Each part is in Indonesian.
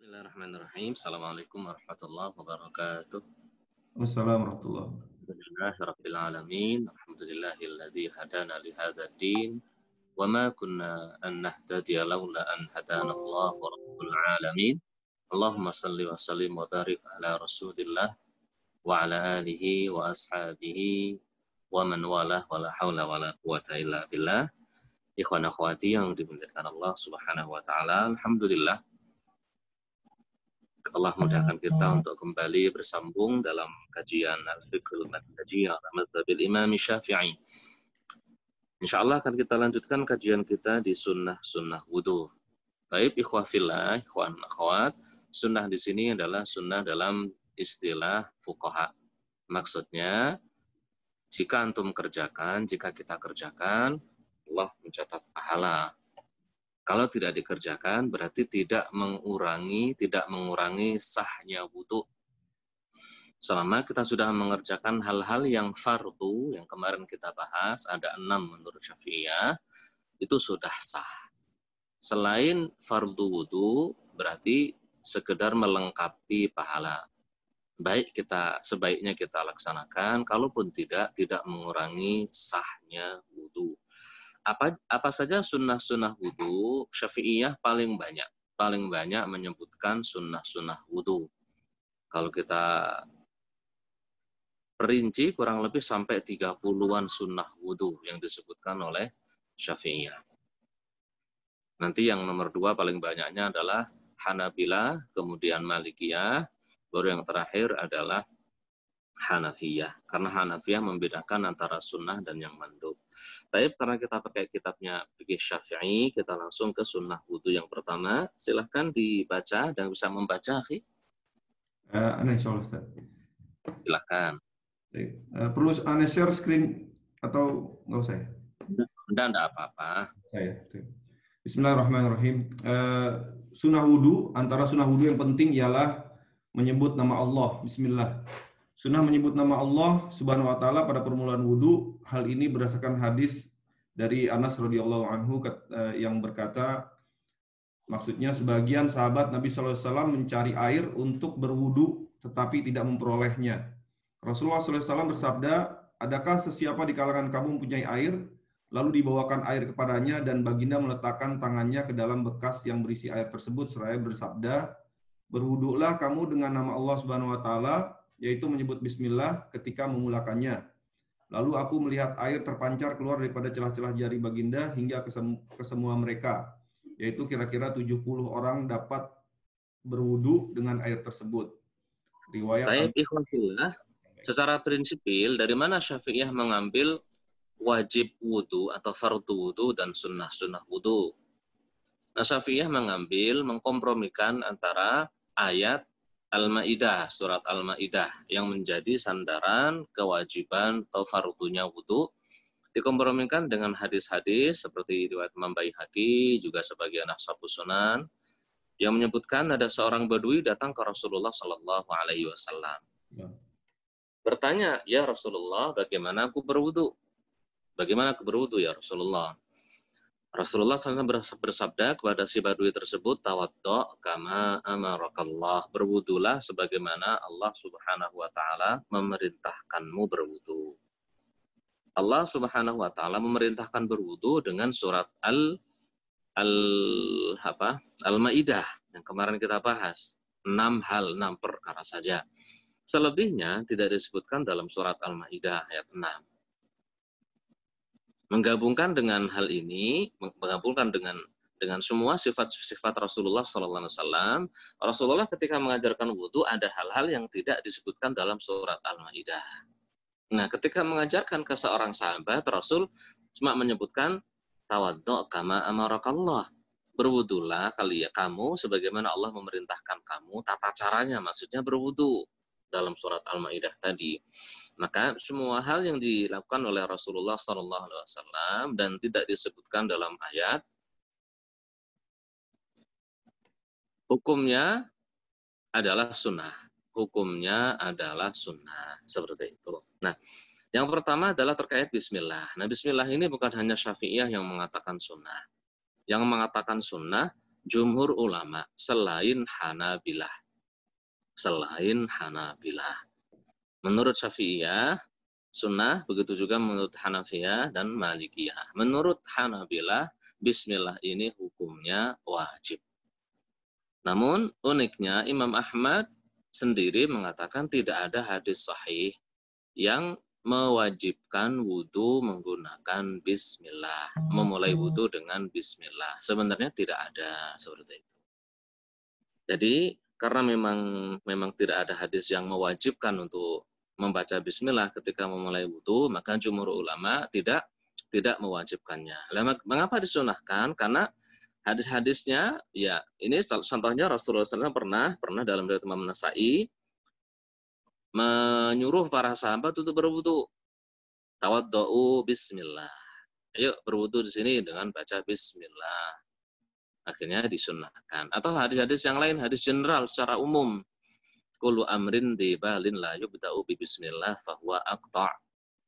Bismillahirrahmanirrahim. Assalamualaikum warahmatullahi wabarakatuh. Wassalamualaikum warahmatullahi wabarakatuh. Alhamdulillahirabbil alamin. Alhamdulillahilladzi hadana li hadzal din wa ma kunna an nahtadiya laula an hadanallahu rabbul alamin. Allahumma shalli wa sallim wa barik ala Rasulillah wa ala alihi wa ashabihi wa man walah wa la haula wa la quwata illa billah. Ikhwan akhwati yang dimuliakan Allah Subhanahu wa taala, alhamdulillah Allah mudahkan kita untuk kembali bersambung dalam kajian Al-Fiqhul Manhaji ala Madzhabil Imam Syafi'i. Insyaallah akan kita lanjutkan kajian kita di sunnah wudu. Baik, ikhwah fillah, ikhwan akhwat, sunnah di sini adalah sunnah dalam istilah fuqaha. Maksudnya, jika antum kerjakan, jika kita kerjakan, Allah mencatat pahala. Kalau tidak dikerjakan berarti tidak mengurangi sahnya wudu. Selama kita sudah mengerjakan hal-hal yang fardu, yang kemarin kita bahas, ada 6 menurut Syafi'iyah, itu sudah sah. Selain fardu wudu, berarti sekedar melengkapi pahala. Sebaiknya kita laksanakan, kalaupun tidak mengurangi sahnya wudu. Apa saja sunnah-sunnah wudu? Syafi'iyah paling banyak menyebutkan sunnah-sunnah wudu. Kalau kita perinci kurang lebih sampai 30-an sunnah wudu yang disebutkan oleh Syafi'iyah. Nanti yang nomor 2 paling banyaknya adalah Hanabilah, kemudian Malikiyah, baru yang terakhir adalah Hanafiyah, karena Hanafiyah membedakan antara sunnah dan yang mandub. Tapi karena kita pakai kitabnya Fiqh Syafi'i, kita langsung ke sunnah wudu yang pertama. Silahkan dibaca dan bisa membaca, akhi. Insyaallah, Ustaz. Silahkan. Perlu Anda share screen atau nggak usah ya? Enggak apa-apa. Saya. Bismillahirrahmanirrahim. Antara sunnah wudu yang penting ialah menyebut nama Allah. Bismillah. Sunnah menyebut nama Allah Subhanahu wa taala pada permulaan wudu. Hal ini berdasarkan hadis dari Anas radhiyallahu anhu yang berkata, maksudnya sebagian sahabat Nabi SAW mencari air untuk berwudu tetapi tidak memperolehnya. Rasulullah SAW bersabda, adakah sesiapa di kalangan kamu mempunyai air? Lalu dibawakan air kepadanya dan baginda meletakkan tangannya ke dalam bekas yang berisi air tersebut seraya bersabda, berwudulah kamu dengan nama Allah Subhanahu wa taala, yaitu menyebut bismillah ketika memulakannya. Lalu aku melihat air terpancar keluar daripada celah-celah jari baginda hingga ke semua mereka, yaitu kira-kira 70 orang dapat berwudu dengan air tersebut. Riwayat secara prinsipil, dari mana Syafi'iyah mengambil wajib wudu atau fardu wudu dan sunnah-sunnah wudu? Nah, Syafi'iyah mengkompromikan antara ayat Al-Ma'idah, surat Al-Ma'idah yang menjadi sandaran kewajiban atau fardunya wudu, dikompromikan dengan hadis-hadis seperti riwayat Imam Baihaqi, juga sebagian ashabus sunan, yang menyebutkan ada seorang badui datang ke Rasulullah Shallallahu Alaihi Wasallam. Bertanya, ya Rasulullah, bagaimana aku berwudu? Bagaimana aku berwudu ya Rasulullah? Rasulullah SAW bersabda kepada si badui tersebut, tawaddo kama amarakallah, berwudulah sebagaimana Allah Subhanahu wa taala memerintahkanmu berwudu. Allah Subhanahu wa taala memerintahkan berwudu dengan surat Al-Maidah yang kemarin kita bahas. 6 perkara saja. Selebihnya tidak disebutkan dalam surat Al-Maidah ayat 6. Menggabungkan dengan hal ini, menggabungkan dengan semua sifat-sifat Rasulullah SAW, Rasulullah ketika mengajarkan wudu ada hal-hal yang tidak disebutkan dalam surat Al-Maidah. Nah, ketika mengajarkan ke seorang sahabat, Rasul cuma menyebutkan tawaddo kama amarakallah, berwudulah kamu sebagaimana Allah memerintahkan kamu, tata caranya maksudnya berwudu dalam surat Al-Maidah tadi. Maka semua hal yang dilakukan oleh Rasulullah SAW dan tidak disebutkan dalam ayat, hukumnya adalah sunnah. Hukumnya adalah sunnah. Seperti itu. Nah, yang pertama adalah terkait bismillah. Nah, bismillah ini bukan hanya Syafi'iyah yang mengatakan sunnah. Yang mengatakan sunnah jumhur ulama selain Hanabilah. Menurut Syafi'iyah, sunnah, begitu juga menurut Hanafiyah dan Malikiyah. Menurut Hanabilah, bismillah ini hukumnya wajib. Namun uniknya Imam Ahmad sendiri mengatakan tidak ada hadis sahih yang mewajibkan wudhu menggunakan bismillah, memulai wudhu dengan bismillah. Sebenarnya tidak ada seperti itu. Jadi karena memang tidak ada hadis yang mewajibkan untuk membaca bismillah ketika memulai wudhu, maka jumhur ulama tidak mewajibkannya. Mengapa disunahkan? Karena hadis-hadisnya, ya ini contohnya Rasulullah SAW pernah dalam riwayat Imam Nasai menyuruh para sahabat untuk berwudu. Tawaddu'u bismillah. Ayo berwudu di sini dengan baca bismillah. Akhirnya disunnahkan. Atau hadis-hadis yang lain, hadis general secara umum. Kullu amrin dibalin la yubda'u bi bismillah fahuwa aqta'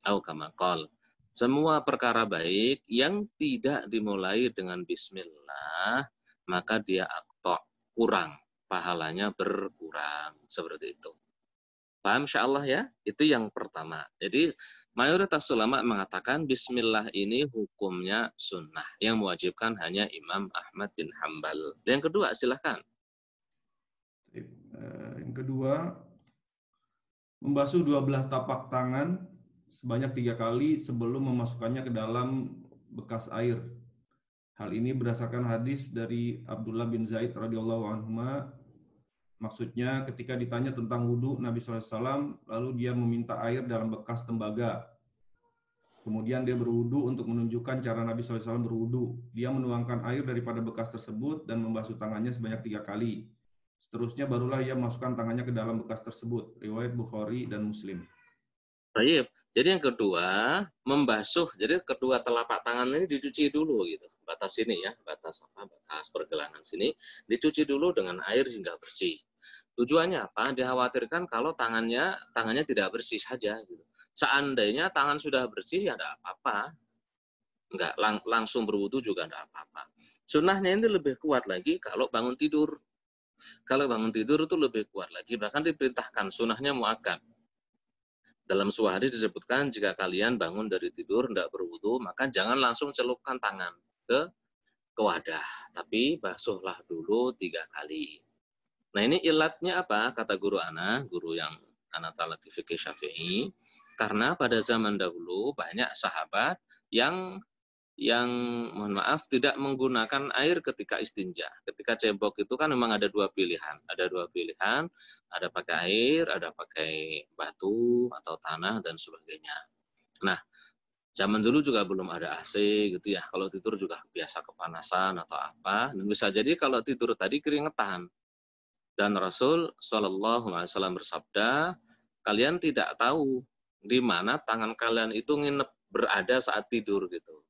au kama qala. Semua perkara baik yang tidak dimulai dengan bismillah, maka dia aqta', kurang, pahalanya berkurang, seperti itu. Paham insyaallah ya? Itu yang pertama. Jadi mayoritas ulama mengatakan bismillah ini hukumnya sunnah. Yang mewajibkan hanya Imam Ahmad bin Hambal. Yang kedua, silahkan. Yang kedua, membasuh dua belah tapak tangan sebanyak 3 kali sebelum memasukkannya ke dalam bekas air. Hal ini berdasarkan hadis dari Abdullah bin Zaid radhiyallahu anhu. Maksudnya ketika ditanya tentang wudhu Nabi SAW, lalu dia meminta air dalam bekas tembaga. Kemudian dia berwudhu untuk menunjukkan cara Nabi SAW berwudhu. Dia menuangkan air daripada bekas tersebut dan membasuh tangannya sebanyak 3 kali. Seterusnya barulah ia masukkan tangannya ke dalam bekas tersebut. Riwayat Bukhari dan Muslim. Baik. Jadi yang kedua, membasuh. Jadi kedua telapak tangan ini dicuci dulu gitu. Batas sini ya, batas pergelangan sini dicuci dulu dengan air hingga bersih. Tujuannya apa? Dikhawatirkan kalau tangannya tidak bersih saja. Gitu. Seandainya tangan sudah bersih, ya tidak apa-apa. Enggak, langsung berwudu juga tidak apa-apa. Sunnahnya ini lebih kuat lagi kalau bangun tidur. Kalau bangun tidur itu lebih kuat lagi. Bahkan diperintahkan, sunnahnya muakkad. Dalam sebuah hadis disebutkan, jika kalian bangun dari tidur, tidak berwudu, maka jangan langsung celupkan tangan ke wadah. Tapi basuhlah dulu 3 kali. Nah ini ilatnya apa? Kata guru yang ana talaqi fikih Syafi'i, karena pada zaman dahulu banyak sahabat yang mohon maaf tidak menggunakan air ketika istinja. Ketika cebok itu kan memang ada 2 pilihan. Ada pakai air, ada pakai batu atau tanah dan sebagainya. Nah, zaman dulu juga belum ada AC gitu ya. Kalau tidur juga biasa kepanasan atau apa. Dan bisa jadi kalau tidur tadi keringetan. Dan Rasul Shallallahu Alaihi Wasallam bersabda, kalian tidak tahu di mana tangan kalian itu berada saat tidur gitu.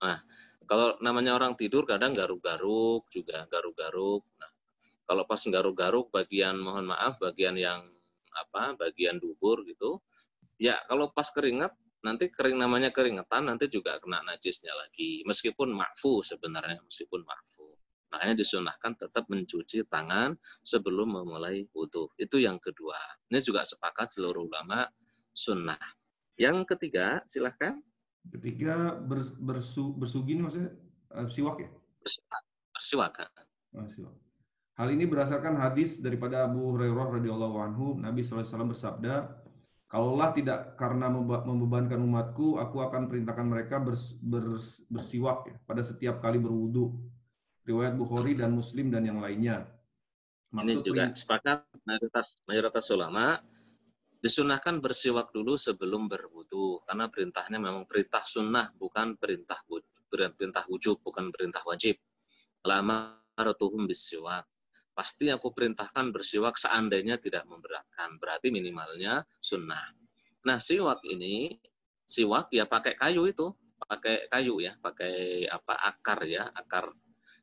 Nah, kalau namanya orang tidur kadang garuk-garuk juga, garuk-garuk. Nah, kalau pas garuk-garuk bagian bagian dubur gitu, ya kalau pas keringat nanti namanya keringetan nanti juga kena najisnya lagi. Meskipun ma'fu sebenarnya, Makanya disunahkan tetap mencuci tangan sebelum memulai wudhu. Itu yang kedua. Ini juga sepakat seluruh ulama sunnah. Yang ketiga, silahkan. Ketiga, bersugi maksudnya siwak ya? Bersiwak. Hal ini berdasarkan hadis daripada Abu Hurairah radhiyallahu anhu, Nabi SAW bersabda, kalaulah tidak karena membebankan umatku, aku akan perintahkan mereka bersiwak ya, pada setiap kali berwudu. Riwayat Bukhari dan Muslim dan yang lainnya. Ini juga sepakat mayoritas ulama disunahkan bersiwak dulu sebelum berwudu karena perintahnya memang perintah sunnah bukan perintah wujub, bukan perintah wajib. La'amartuhum bisiwak. Pasti aku perintahkan bersiwak seandainya tidak memberatkan, berarti minimalnya sunnah. Nah, siwak ya pakai kayu itu, pakai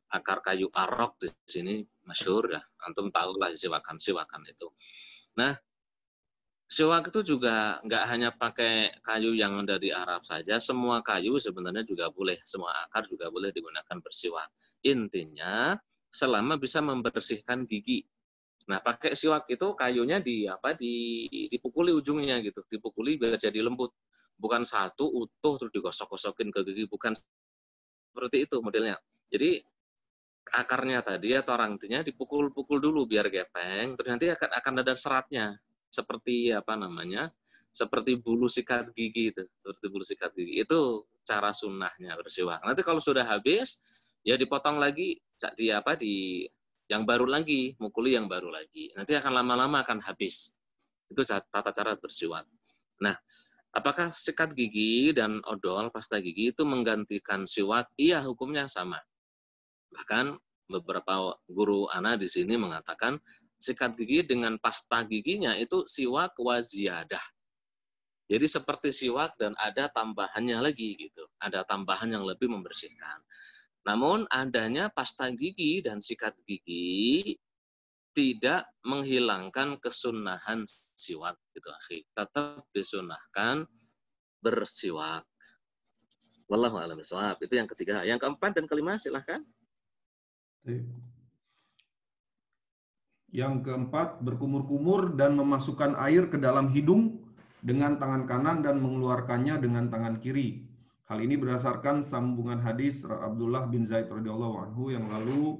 akar kayu arok di sini masyhur ya. Antum tahu lah siwakan itu. Nah, siwak itu juga nggak hanya pakai kayu yang dari Arab saja, semua kayu sebenarnya juga boleh, semua akar juga boleh digunakan bersiwak. Intinya selama bisa membersihkan gigi. Nah, pakai siwak itu kayunya dipukuli ujungnya gitu, dipukuli biar jadi lembut. Bukan satu utuh terus digosok-gosokin ke gigi, bukan seperti itu modelnya. Jadi akarnya tadi atau rantingnya dipukul-pukul dulu biar gepeng, terus nanti akan ada seratnya. Seperti seperti bulu sikat gigi itu, seperti bulu sikat gigi. Itu cara sunnahnya bersiwak. Nanti kalau sudah habis, ya dipotong lagi di yang baru lagi, mukuli yang baru lagi. Nanti akan lama-lama akan habis. Itu tata cara bersiwak. Nah, apakah sikat gigi dan odol, pasta gigi itu menggantikan siwak? Iya, hukumnya sama. Bahkan beberapa guru ana di sini mengatakan sikat gigi dengan pasta giginya itu siwak waziyadah. Jadi seperti siwak dan ada tambahannya lagi gitu. Ada tambahan yang lebih membersihkan. Namun adanya pasta gigi dan sikat gigi tidak menghilangkan kesunahan siwak gitu, akhi. Tetap disunahkan bersiwak. Wallahu a'lam bishawab. Itu yang ketiga. Yang keempat dan kelima silahkan. Yang keempat, berkumur-kumur dan memasukkan air ke dalam hidung dengan tangan kanan dan mengeluarkannya dengan tangan kiri. Hal ini berdasarkan sambungan hadis Abdullah bin Zaid radhiyallahu anhu yang lalu,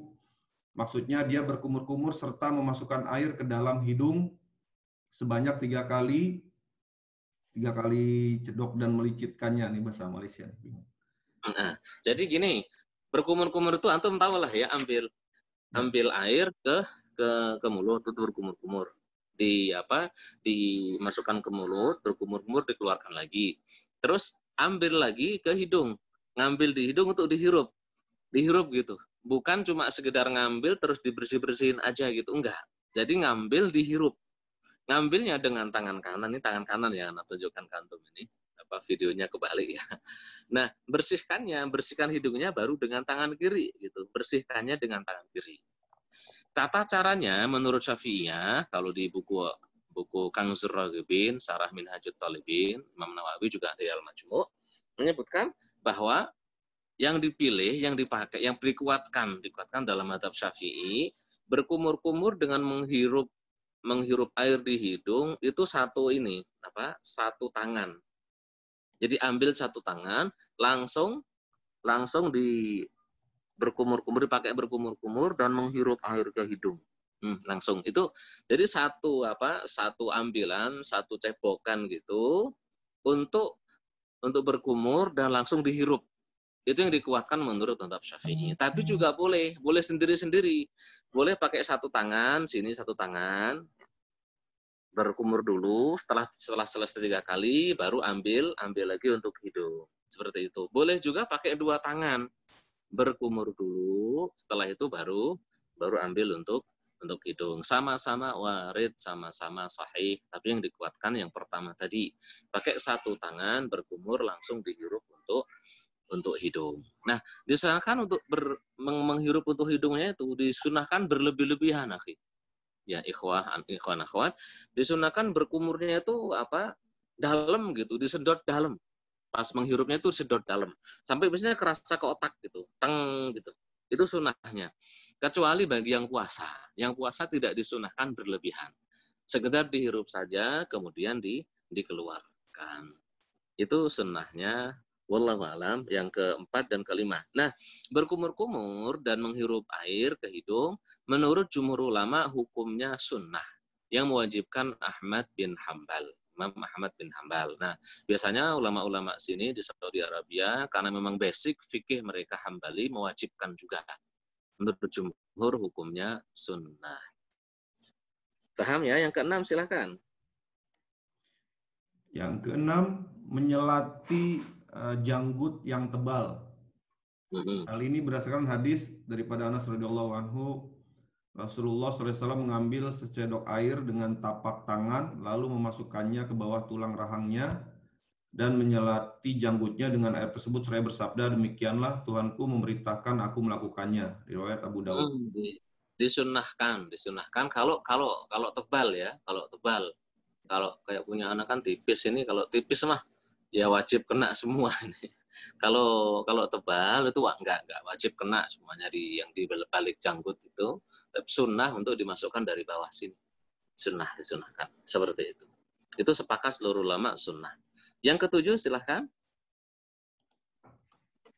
maksudnya dia berkumur-kumur serta memasukkan air ke dalam hidung sebanyak 3 kali cedok dan melicitkannya, nih bahasa Malaysia. Nah, jadi gini, berkumur-kumur itu antum tahu lah ya, ambil air ke mulut itu berkumur-kumur. Dimasukkan ke mulut, berkumur-kumur, dikeluarkan lagi. Terus ambil lagi ke hidung. Ngambil di hidung untuk dihirup. Dihirup gitu. Bukan cuma sekedar ngambil terus dibersih-bersihin aja gitu, enggak. Jadi ngambil dihirup. Ngambilnya dengan tangan kanan, ini tangan kanan ya, Anda tunjukkan ke antum ini. Videonya kebalik ya. Nah, bersihkan hidungnya baru dengan tangan kiri gitu. Bersihkannya dengan tangan kiri. Tata caranya menurut Syafi'iyah, kalau di buku Kanzur Raghibin, Syarah Minhajut Thalibin, Imam Nawawi juga di Al-Majmu' menyebutkan bahwa yang dipilih, yang dipakai, yang dikuatkan dalam mazhab Syafi'i, berkumur-kumur dengan menghirup air di hidung itu satu tangan. Jadi ambil satu tangan, langsung dipakai berkumur-kumur dan menghirup air ke hidung. Langsung itu. Jadi satu ambilan, satu cebokan gitu untuk berkumur dan langsung dihirup. Itu yang dikuatkan menurut mazhab Syafi'i. Tapi juga boleh sendiri-sendiri. Boleh pakai satu tangan, sini satu tangan, berkumur dulu, setelah selesai 3 kali, baru ambil lagi untuk hidung. Seperti itu. Boleh juga pakai 2 tangan, berkumur dulu, setelah itu baru ambil untuk hidung. Sama-sama warid, sama-sama sahih, tapi yang dikuatkan yang pertama tadi. Pakai satu tangan, berkumur, langsung dihirup untuk hidung. Nah, disunahkan untuk menghirup untuk hidungnya itu disunahkan berlebih-lebihan, akhi. Ya, ikhwan akhwat, disunahkan berkumurnya itu dalam gitu, disedot dalam. Pas menghirupnya itu disedot dalam. Sampai biasanya kerasa ke otak gitu, teng gitu. Itu sunahnya. Kecuali bagi yang puasa. Yang puasa tidak disunahkan berlebihan. Sekedar dihirup saja, kemudian dikeluarkan. Itu sunnahnya. Wallahu a'lam, yang keempat dan kelima. Nah, berkumur-kumur dan menghirup air ke hidung, menurut jumhur ulama hukumnya sunnah, yang mewajibkan Imam Ahmad bin Hambal. Nah, biasanya ulama-ulama sini di Saudi Arabia, karena memang basic fikih mereka Hambali, mewajibkan juga. Menurut jumhur hukumnya sunnah. Paham ya? Yang keenam silahkan. Yang keenam, menyelati janggut yang tebal. Hal ini berdasarkan hadis daripada Anas radhiyallahu anhu, Rasulullah SAW mengambil secedok air dengan tapak tangan, lalu memasukkannya ke bawah tulang rahangnya dan menyelati janggutnya dengan air tersebut. Seraya bersabda, demikianlah Tuhanku memerintahkan aku melakukannya. Riwayat Abu Daud. Disunahkan kalau tebal ya, kalau kayak punya anak kan tipis ini, kalau tipis mah ya wajib kena semua ini. Kalau tebal itu nggak wajib kena semuanya yang di balik janggut itu. Tapi sunnah untuk dimasukkan dari bawah sini. Sunnah disunahkan seperti itu. Itu sepakat seluruh ulama sunnah. Yang ketujuh silahkan.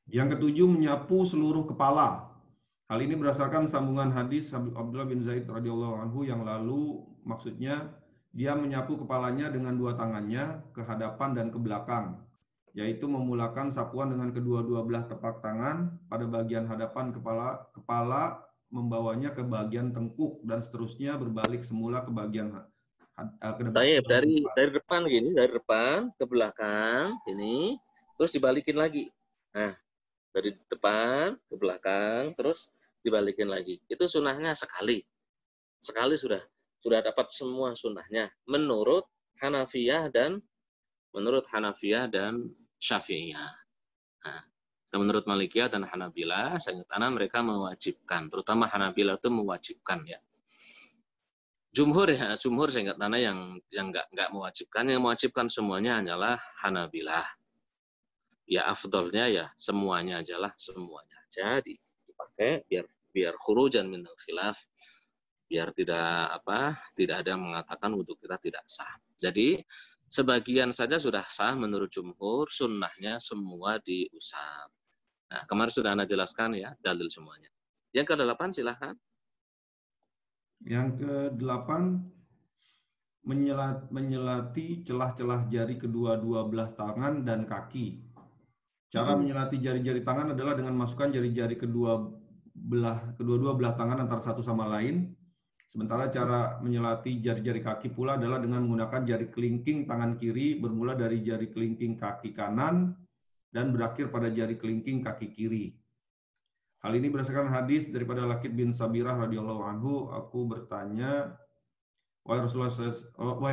Yang ketujuh, menyapu seluruh kepala. Hal ini berdasarkan sambungan hadis Abdullah bin Zaid radhiyallahu anhu yang lalu, maksudnya dia menyapu kepalanya dengan dua tangannya ke hadapan dan ke belakang, yaitu memulakan sapuan dengan kedua-dua belah telapak tangan pada bagian hadapan kepala, membawanya ke bagian tengkuk dan seterusnya berbalik semula ke bagian ke depan. Dari depan gini, dari depan ke belakang ini, terus dibalikin lagi. Nah, dari depan ke belakang terus dibalikin lagi. Itu sunnahnya sekali. Sekali sudah dapat semua sunnahnya menurut Hanafiyah dan Syafi'iyah. Nah, menurut Malikiyah dan Hanabilah, sangat mereka mewajibkan, terutama Hanabilah itu mewajibkan ya. Jumhur saya ingat tanah yang nggak mewajibkan, yang mewajibkan semuanya hanyalah Hanabilah. Ya afdolnya ya semuanya ajalah, semuanya aja dipakai biar khurujan minal khilaf, biar tidak ada yang mengatakan wudhu kita tidak sah. Jadi sebagian saja sudah sah menurut jumhur, sunnahnya semua diusap. Nah, kemarin sudah Anda jelaskan ya dalil semuanya. Yang ke-8 silahkan. Yang ke-8, menyelati celah-celah jari kedua-dua belah tangan dan kaki. Cara menyelati jari-jari tangan adalah dengan masukkan jari-jari kedua-dua belah tangan antara satu sama lain. Sementara cara menyelati jari-jari kaki pula adalah dengan menggunakan jari kelingking tangan kiri bermula dari jari kelingking kaki kanan dan berakhir pada jari kelingking kaki kiri. Hal ini berdasarkan hadis daripada Lakid bin Sabirah radhiyallahu anhu. Aku bertanya, wahai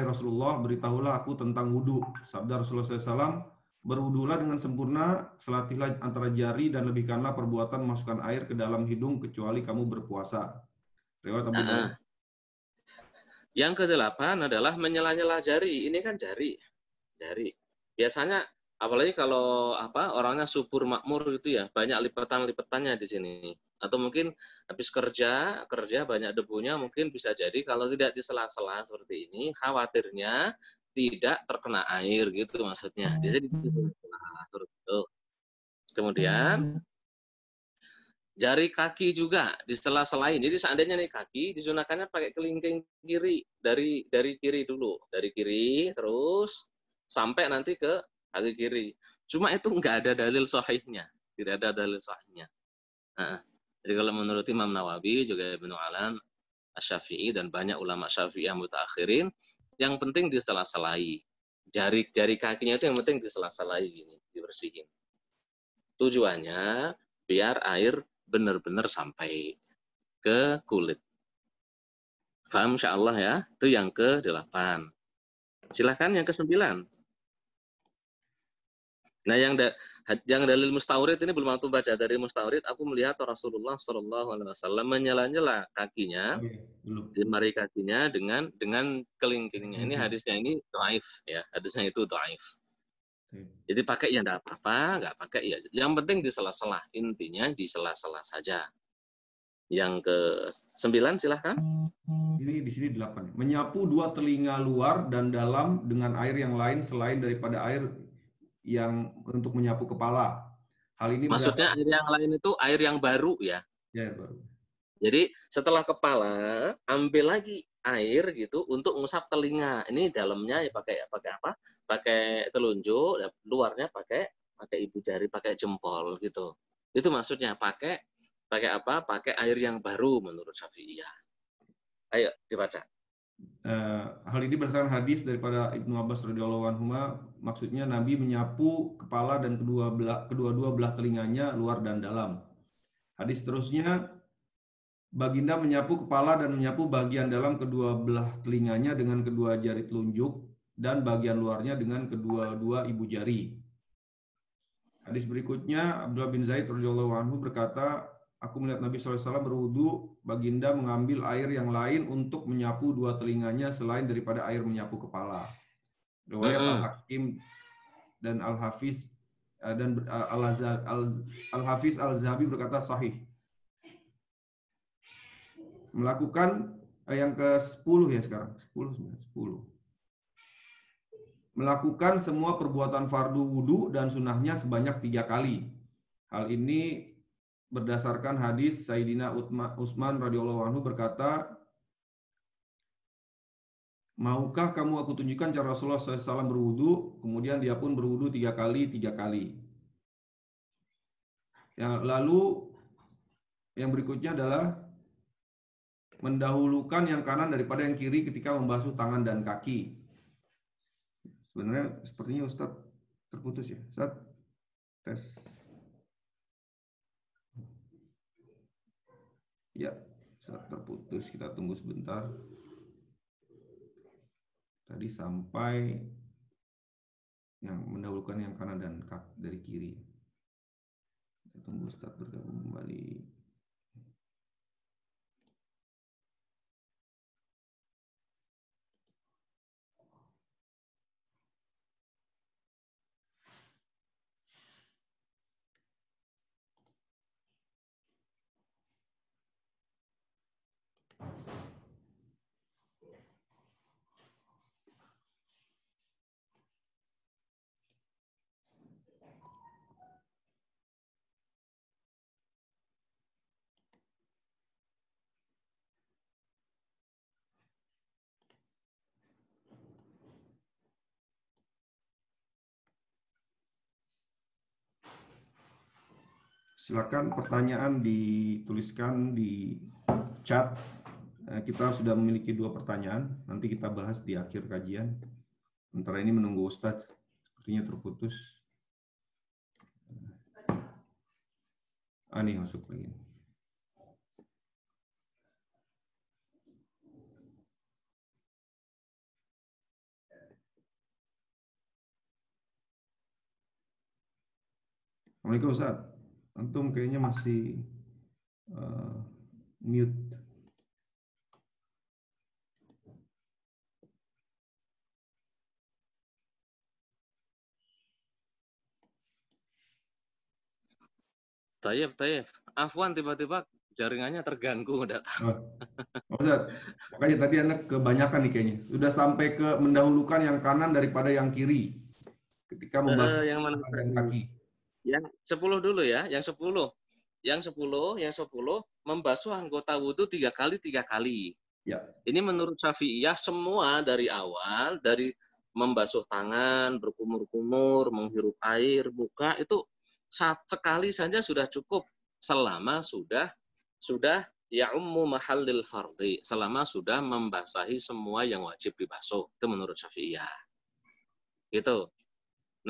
Rasulullah, beritahulah aku tentang wudhu. Sabda Rasulullah SAW, berwudulah dengan sempurna, selatilah antara jari dan lebihkanlah perbuatan masukkan air ke dalam hidung kecuali kamu berpuasa. Riwayat Abu Daud. Yang ke-8 adalah menyela-nyela jari. Ini kan jari. Biasanya apalagi kalau orangnya subur makmur gitu ya, banyak lipatan-lipatannya di sini. Atau mungkin habis kerja banyak debunya, mungkin bisa jadi kalau tidak di sela-sela seperti ini, khawatirnya tidak terkena air gitu maksudnya. Jadi kemudian jari kaki juga di sela-selain. Jadi seandainya nih kaki disunahkannya pakai kelingking kiri, dari kiri dulu, dari kiri terus sampai nanti ke kaki kiri. Cuma itu nggak ada dalil sahihnya, tidak ada dalil sahihnya. Nah, jadi kalau menurut Imam Nawawi juga Ibnu Alan, Asy-Syafi'i dan banyak ulama Syafi'iyah mutaakhirin, yang penting di sela-selai. Jari kakinya itu yang penting di sela-selai gini, dibersihin. Tujuannya biar air benar-benar sampai ke kulit. Faham insyaallah ya? Itu yang ke-8. Silahkan yang ke-9. Nah, yang dalil mustaurid ini belum aku baca. Dari mustaurid aku melihat Rasulullah SAW menyela-nyela kakinya, jemari kakinya dengan kelingkingnya. Ini hadisnya ini dhaif ya. Hadisnya itu dhaif. Jadi pakai ya enggak apa-apa, enggak pakai ya. Yang penting di sela-sela, intinya di sela-sela saja. Yang ke-9 silahkan. Ini di sini 8. Menyapu dua telinga luar dan dalam dengan air yang lain selain daripada air yang untuk menyapu kepala. Hal ini maksudnya air yang lain itu air yang baru ya. Ya, air baru. Jadi setelah kepala ambil lagi air gitu untuk ngusap telinga. Ini dalamnya ya pakai apa? Pakai telunjuk, luarnya pakai ibu jari, pakai jempol gitu. Itu maksudnya pakai apa? Pakai air yang baru menurut Syafi'iyah. Ayo dibaca. Hal ini berdasarkan hadis daripada Ibnu Abbas radhiyallahu anhu, maksudnya Nabi menyapu kepala dan kedua-dua belah telinganya luar dan dalam. Hadis terusnya, Baginda menyapu kepala dan menyapu bagian dalam kedua belah telinganya dengan kedua jari telunjuk dan bagian luarnya dengan kedua-dua ibu jari. Hadis berikutnya, Abdullah bin Zaid radhiyallahu anhu berkata, aku melihat Nabi SAW berwudu, Baginda mengambil air yang lain untuk menyapu dua telinganya selain daripada air menyapu kepala. Riwayat Al-Hakim dan Al-Hafiz dan Al-Hafiz Al-Zahabi berkata sahih. Melakukan yang ke-10 ya sekarang. 10. Melakukan semua perbuatan fardu wudu dan sunnahnya sebanyak 3 kali. Hal ini berdasarkan hadis Sayyidina Utsman radhiyallahu anhu berkata, maukah kamu aku tunjukkan cara Rasulullah SAW berwudu? Kemudian dia pun berwudu 3 kali. Ya, lalu yang berikutnya adalah mendahulukan yang kanan daripada yang kiri ketika membasuh tangan dan kaki. Sebenarnya sepertinya Ustadz terputus ya. Ustadz, tes. Ya, Ustadz terputus. Kita tunggu sebentar. Tadi sampai yang mendahulukan yang kanan dan kaki dari kiri. Kita tunggu Ustadz bergabung kembali. Silakan pertanyaan dituliskan di chat. Kita sudah memiliki 2 pertanyaan. Nanti kita bahas di akhir kajian. Sementara ini menunggu Ustadz. Sepertinya terputus. Nih masuk lagi. Assalamualaikum Ustadz. Antum kayaknya masih mute. Tayyib. Afwan, tiba-tiba jaringannya terganggu. Udah tahu. Ustadz, makanya tadi Anda kebanyakan nih kayaknya. Sudah sampai ke mendahulukan yang kanan daripada yang kiri. Ketika membasuh yang mana dan kaki. Yang 10 dulu ya, yang 10 membasuh anggota wudhu 3 kali. Ya. Ini menurut Syafi'iyah semua dari awal, dari membasuh tangan, berkumur-kumur, menghirup air, buka itu sekali saja sudah cukup selama sudah ya'ummu mahallil fardhi, selama sudah membasahi semua yang wajib dibasuh. Itu menurut Syafi'iyah. Gitu.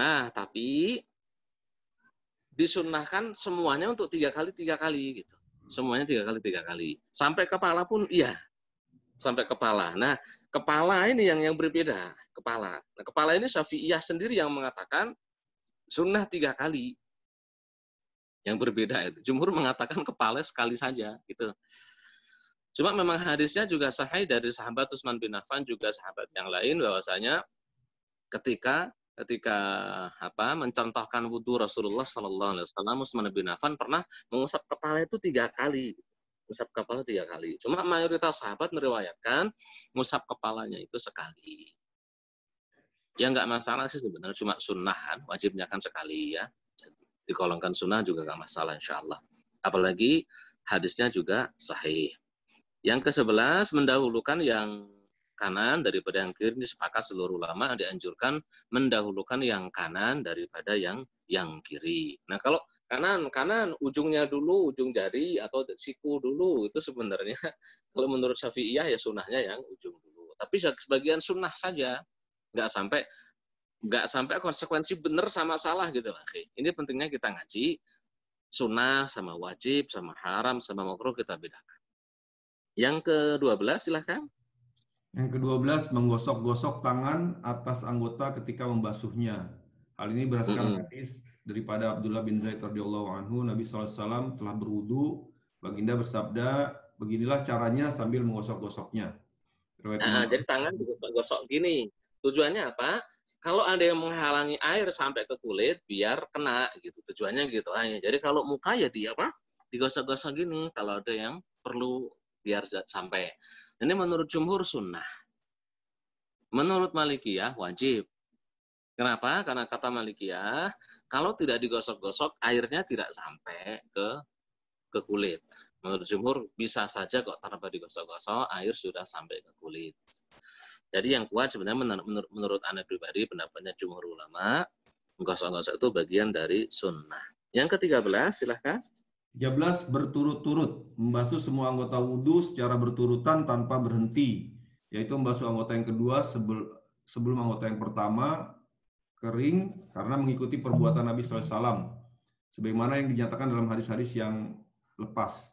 Nah, tapi disunnahkan semuanya untuk 3 kali gitu. Semuanya 3 kali. Sampai kepala pun iya. Sampai kepala. Nah, kepala ini yang berbeda. Kepala. Nah, kepala ini Syafi'iyah sendiri yang mengatakan sunnah 3 kali. Yang berbeda itu. Jumhur mengatakan kepala sekali saja gitu. Cuma memang hadisnya juga sahih dari sahabat Utsman bin Affan juga sahabat yang lain bahwasanya ketika mencontohkan wudhu Rasulullah Sallallahu Alaihi Wasallam, Utsman bin Affan pernah mengusap kepala itu 3 kali. Mengusap kepala 3 kali. Cuma mayoritas sahabat meriwayatkan mengusap kepalanya itu sekali. Ya nggak masalah sih sebenarnya, cuma sunnahan, wajibnya kan sekali ya. Dikolongkan sunnah juga nggak masalah insya Allah. Apalagi hadisnya juga sahih. Yang ke-11 mendahulukan yang kanan daripada yang kiri. Sepakat seluruh ulama dianjurkan mendahulukan yang kanan daripada yang kiri. Nah, kalau kanan ujungnya dulu, ujung jari atau siku dulu, itu sebenarnya kalau menurut Syafi'iyah ya sunnahnya yang ujung dulu. Tapi sebagian sunnah saja, nggak sampai konsekuensi benar sama salah gitu lah. Ini pentingnya kita ngaji sunnah sama wajib sama haram sama makruh kita bedakan. Yang ke-12 silahkan. Yang ke-12 menggosok-gosok tangan atas anggota ketika membasuhnya. Hal ini berdasarkan hadis daripada Abdullah bin Zaid radhiyallahu anhu, Nabi SAW telah berwudu, baginda bersabda, beginilah caranya sambil menggosok-gosoknya. Jadi tangan digosok gini. Tujuannya apa? kalau ada yang menghalangi air sampai ke kulit, biar kena gitu. Tujuannya gitu. Jadi kalau muka ya digosok-gosok gini. Kalau ada yang perlu biar sampai. Ini menurut jumhur sunnah. Menurut Malikiyah wajib. Kenapa? Karena kata Malikiyah, kalau tidak digosok-gosok, airnya tidak sampai ke kulit. Menurut jumhur bisa saja kok tanpa digosok-gosok, air sudah sampai ke kulit. Jadi yang kuat sebenarnya menurut Anda pribadi, pendapatnya jumhur ulama, menggosok-gosok itu bagian dari sunnah. Yang ke-13, silahkan. 13 berturut-turut, membasuh semua anggota wudhu secara berturutan tanpa berhenti, yaitu membasuh anggota yang kedua sebelum anggota yang pertama kering karena mengikuti perbuatan Nabi SAW, sebagaimana yang dinyatakan dalam hadis-hadis yang lepas.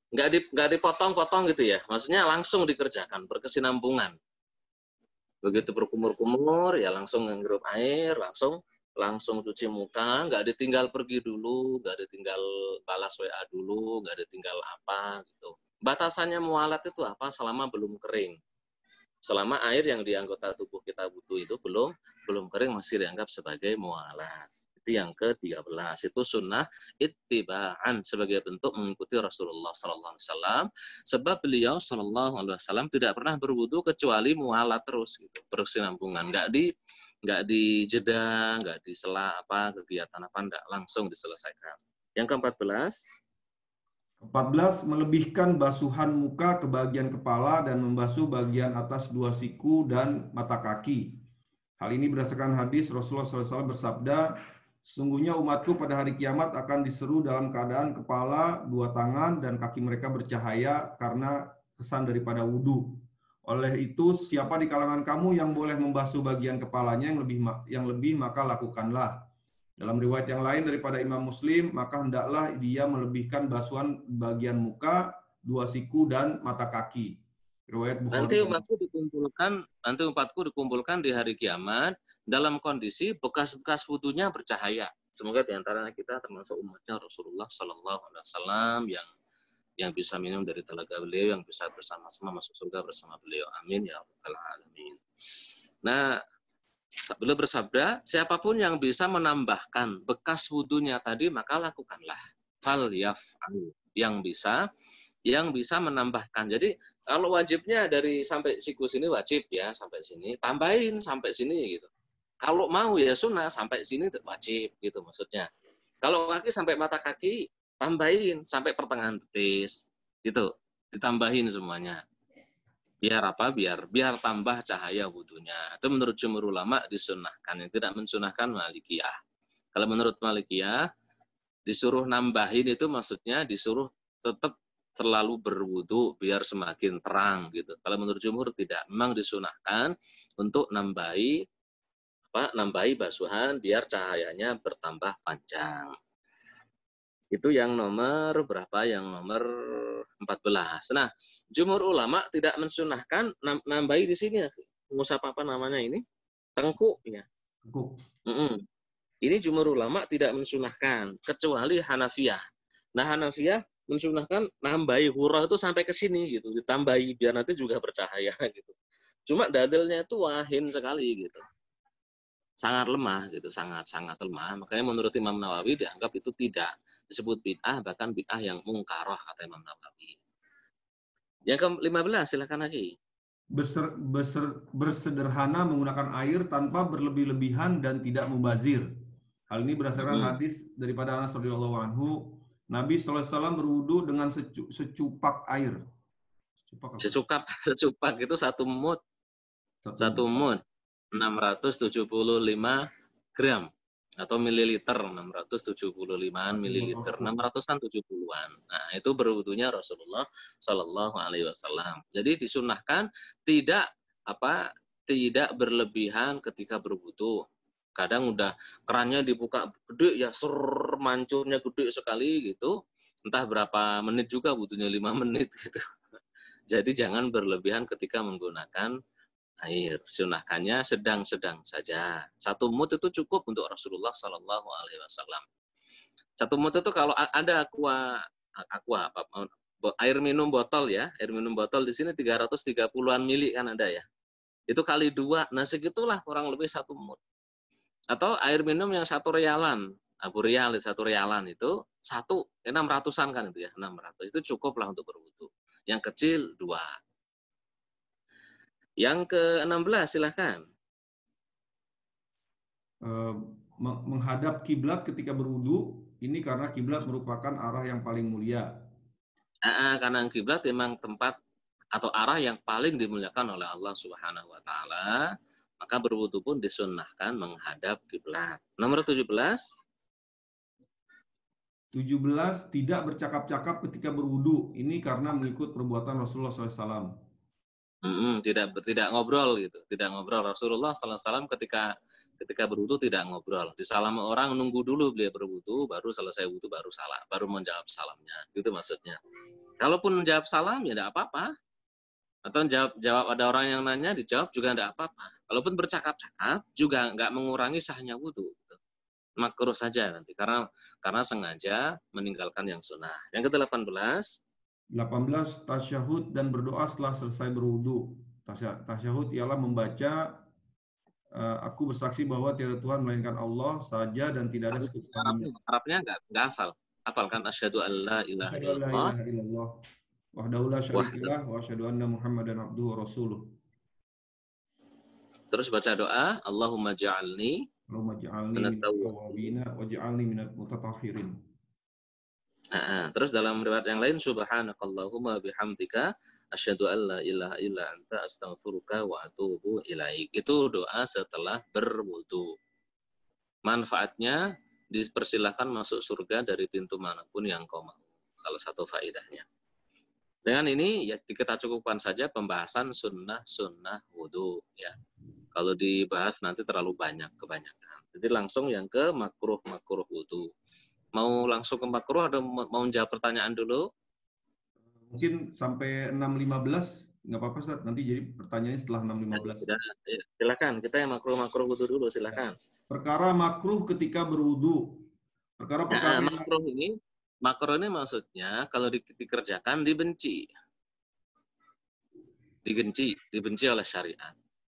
Nggak dipotong-potong gitu ya, maksudnya langsung dikerjakan, berkesinambungan. Begitu berkumur-kumur ya langsung menghirup air, langsung cuci muka, nggak ditinggal pergi dulu, nggak ditinggal balas WA dulu, nggak ditinggal apa gitu. Batasannya mualat itu apa? Selama belum kering. Selama air yang di anggota tubuh kita butuh itu belum kering, masih dianggap sebagai mualat. Itu yang ke-13. Itu sunnah ittiba'an, sebagai bentuk mengikuti Rasulullah SAW. Sebab beliau SAW tidak pernah berwudu kecuali mualat terus gitu, berkesinambungan. Nggak di jeda, nggak di sela apa kegiatan apa, nggak langsung diselesaikan. Yang ke-14. 14 melebihkan basuhan muka ke bagian kepala dan membasuh bagian atas dua siku dan mata kaki. Hal ini berdasarkan hadis Rasulullah SAW bersabda, sesungguhnya umatku pada hari kiamat akan diseru dalam keadaan kepala, dua tangan, dan kaki mereka bercahaya karena kesan daripada wudhu. Oleh itu, siapa di kalangan kamu yang boleh membasuh bagian kepalanya yang lebih maka lakukanlah. Dalam riwayat yang lain daripada Imam Muslim, maka hendaklah dia melebihkan basuhan bagian muka, dua siku, dan mata kaki. Riwayat Bukhari. Nanti umatku dikumpulkan di hari kiamat dalam kondisi bekas-bekas wudunya bercahaya. Semoga di antaranya kita termasuk umatnya Rasulullah Sallallahu Alaihi Wasallam yang bisa minum dari telaga beliau, yang bisa bersama-sama masuk surga bersama beliau. Amin ya rabbal alamin. Nah, beliau bersabda, siapapun yang bisa menambahkan bekas wudunya tadi, maka lakukanlah. Fal yaf'al. Yang bisa menambahkan. Jadi kalau wajibnya dari sampai siku sini wajib ya, sampai sini, tambahin sampai sini gitu. Kalau mau ya sunnah sampai sini wajib gitu maksudnya. Kalau kaki sampai mata kaki, tambahin sampai pertengahan betis. Gitu. Ditambahin semuanya. Biar apa? Biar tambah cahaya wudunya. Itu menurut jumhur ulama disunnahkan. Yang tidak mensunnahkan Malikiyah. Kalau menurut Malikiyah, disuruh nambahin itu maksudnya disuruh tetap selalu berwudu biar semakin terang gitu. Kalau menurut jumhur tidak, memang disunahkan untuk nambahi basuhan biar cahayanya bertambah panjang. Itu yang nomor berapa? Yang nomor 14. Nah, jumhur ulama tidak mensunahkan nambahi di sini. Musab apa namanya ini? Tengkuk ya. Tengkuk. Ini jumhur ulama tidak mensunahkan kecuali Hanafiyah. Nah, Hanafiyah mensunahkan nambahi hurrah itu sampai ke sini gitu, ditambahi biar nanti juga bercahaya gitu. Cuma dalilnya itu wahin sekali gitu. Sangat lemah gitu, sangat lemah. Makanya menurut Imam Nawawi dianggap itu tidak disebut bid'ah, bahkan bid'ah yang mungkarah kata Imam Nawawi. Yang ke-15 silakan lagi. Bersederhana menggunakan air tanpa berlebih-lebihan dan tidak mubazir. Hal ini berdasarkan hadis daripada Anas radhiyallahu anhu, Nabi SAW berwudu dengan secupak air. Secupak itu satu mud. Satu mud 675 gram atau mililiter, 675-an mililiter, 600-an 70-an. Nah, itu berwudunya Rasulullah Shallallahu Alaihi Wasallam. Jadi disunahkan tidak berlebihan ketika berwudu. Kadang udah kerannya dibuka gede ya, mancurnya gede sekali gitu. Entah berapa menit juga butuhnya 5 menit gitu. Jadi jangan berlebihan ketika menggunakan air. Sunahkannya sedang-sedang saja. 1 mud itu cukup untuk Rasulullah Sallallahu Alaihi Wasallam. 1 mud itu kalau ada aqua air minum botol ya, air minum botol di sini 330-an mili kan ada ya. Itu kali 2, nah segitulah kurang lebih 1 mud. Atau air minum yang 1 rialan, Abu Rial 1 rialan itu 600-an kan itu ya, 600. Itu cukup lah untuk berwudu. Yang kecil 2. Yang ke-16 silahkan. Menghadap kiblat ketika berwudu, ini karena kiblat merupakan arah yang paling mulia. Karena kiblat memang tempat atau arah yang paling dimuliakan oleh Allah Subhanahu wa taala, maka berwudu pun disunnahkan menghadap kiblat. Nomor 17. 17, tidak bercakap-cakap ketika berwudu. Ini karena mengikut perbuatan Rasulullah SAW. Tidak ngobrol gitu, tidak ngobrol. Rasulullah SAW ketika berwudu tidak ngobrol. Disalami orang, nunggu dulu beliau berwudu, baru selesai wudu baru menjawab salamnya. Gitu maksudnya. Kalaupun menjawab salam ya tidak apa-apa. Atau jawab ada orang yang nanya, dijawab juga tidak apa-apa. Kalaupun bercakap-cakap juga nggak mengurangi sahnya wudu. Gitu. Makruh saja nanti karena sengaja meninggalkan yang sunnah. Yang ke-18. 18, tasyahud dan berdoa setelah selesai berwudu. Tasyahud ialah membaca aku bersaksi bahwa tiada Tuhan melainkan Allah saja dan tidak ada sekutunya. Arabnya nggak hafal. Hafalkan asyhadu an la ilaha illallah wahdahu la syarikalah wa asyhadu anna Muhammadan abduhu wa rasuluh. Terus baca doa, Allahumma ja'alni minat tawwabin waj'alni minat mutatahhirin. Terus dalam riwayat yang lain, subhanakallahumma bihamdika asyhadu an la ilaha illa anta astaghfiruka wa atubu ilaik. Itu doa setelah berwudu. Manfaatnya dipersilahkan masuk surga dari pintu manapun yang kau mau. Salah satu faedahnya. Dengan ini ya kita cukupkan saja pembahasan sunnah wudu ya. Kalau dibahas nanti terlalu kebanyakan. Jadi langsung yang ke makruh wudu. Mau langsung ke makruh atau mau jawab pertanyaan dulu? Mungkin sampai 6.15 nggak apa-apa Ustaz. Nanti jadi pertanyaannya setelah 6.15. Ya, silakan. Kita yang makruh wudu dulu silakan. Perkara makruh ketika berwudu. Perkara makruh ini maksudnya kalau dikerjakan dibenci oleh syariat.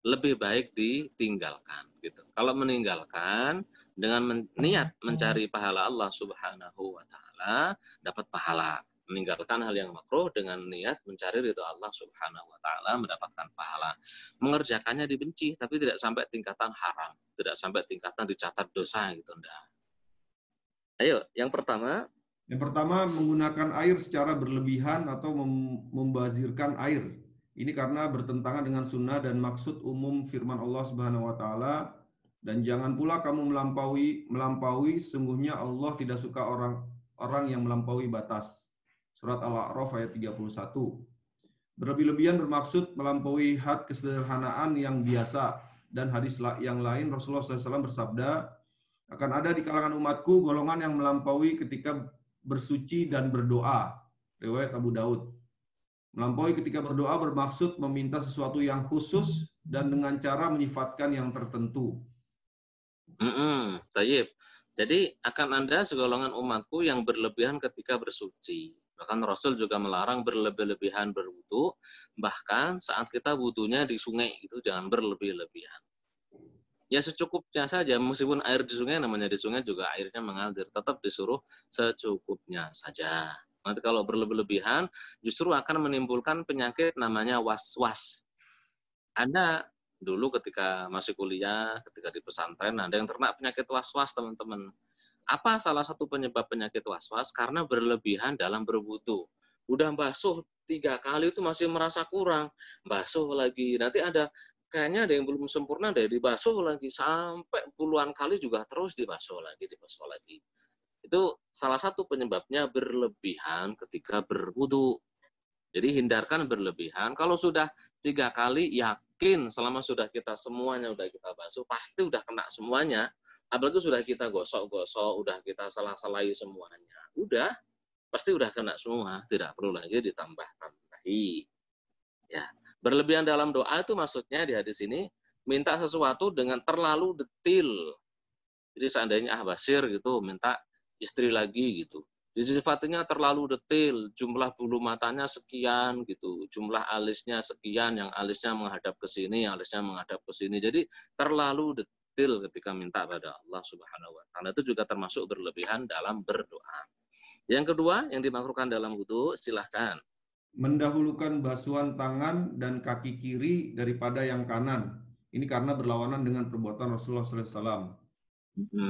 Lebih baik ditinggalkan gitu. Kalau meninggalkan dengan niat mencari pahala Allah Subhanahu wa taala, dapat pahala. Meninggalkan hal yang makruh dengan niat mencari ridho Allah Subhanahu wa taala, mendapatkan pahala. Mengerjakannya dibenci tapi tidak sampai tingkatan haram, tidak sampai tingkatan dicatat dosa gitu enggak. Ayo, yang pertama menggunakan air secara berlebihan atau membazirkan air. Ini karena bertentangan dengan sunnah dan maksud umum firman Allah Subhanahu wa taala, dan jangan pula kamu melampaui sungguhnya Allah tidak suka orang yang melampaui batas. Surat Al-A'raf ayat 31. Berlebih-lebihan bermaksud melampaui had kesederhanaan yang biasa, dan hadis yang lain Rasulullah SAW bersabda, akan ada di kalangan umatku golongan yang melampaui ketika bersuci dan berdoa. Riwayat Abu Daud. Melampaui ketika berdoa bermaksud meminta sesuatu yang khusus dan dengan cara menyifatkan yang tertentu. Baik. Jadi akan ada segolongan umatku yang berlebihan ketika bersuci. Bahkan Rasul juga melarang berlebih-lebihan berwudu. Bahkan saat kita wudunya di sungai itu jangan berlebih-lebihan. Ya secukupnya saja, meskipun air di sungai namanya di sungai juga airnya mengalir, tetap disuruh secukupnya saja. Nanti kalau berlebih-lebihan justru akan menimbulkan penyakit namanya was-was. Ada dulu ketika masih kuliah, ketika di pesantren, ada yang terkena penyakit was-was teman-teman. Apa salah satu penyebab penyakit was-was? Karena berlebihan dalam berwudu. Udah basuh 3 kali itu masih merasa kurang, basuh lagi. Nanti kayaknya ada yang belum sempurna deh, dibasuh lagi sampai puluhan kali juga terus dibasuh lagi. Itu salah satu penyebabnya berlebihan ketika berwudu. Jadi hindarkan berlebihan. Kalau sudah 3 kali, yakin selama sudah kita semuanya udah kita basuh, pasti udah kena semuanya. Apalagi sudah kita gosok-gosok, udah kita salah-salahi semuanya. Udah, pasti udah kena semua. Tidak perlu lagi ditambah-tambahi. Ya, berlebihan dalam doa itu maksudnya di hadis ini minta sesuatu dengan terlalu detail. Jadi seandainya Basir gitu minta istri lagi gitu. Disifatinya terlalu detail, jumlah bulu matanya sekian gitu, jumlah alisnya sekian, yang alisnya menghadap ke sini, yang alisnya menghadap ke sini. Jadi terlalu detail ketika minta pada Allah Subhanahu wa taala. Itu juga termasuk berlebihan dalam berdoa. Yang kedua yang dimakruhkan dalam wudu, silahkan. Mendahulukan basuhan tangan dan kaki kiri daripada yang kanan. Ini karena berlawanan dengan perbuatan Rasulullah SAW.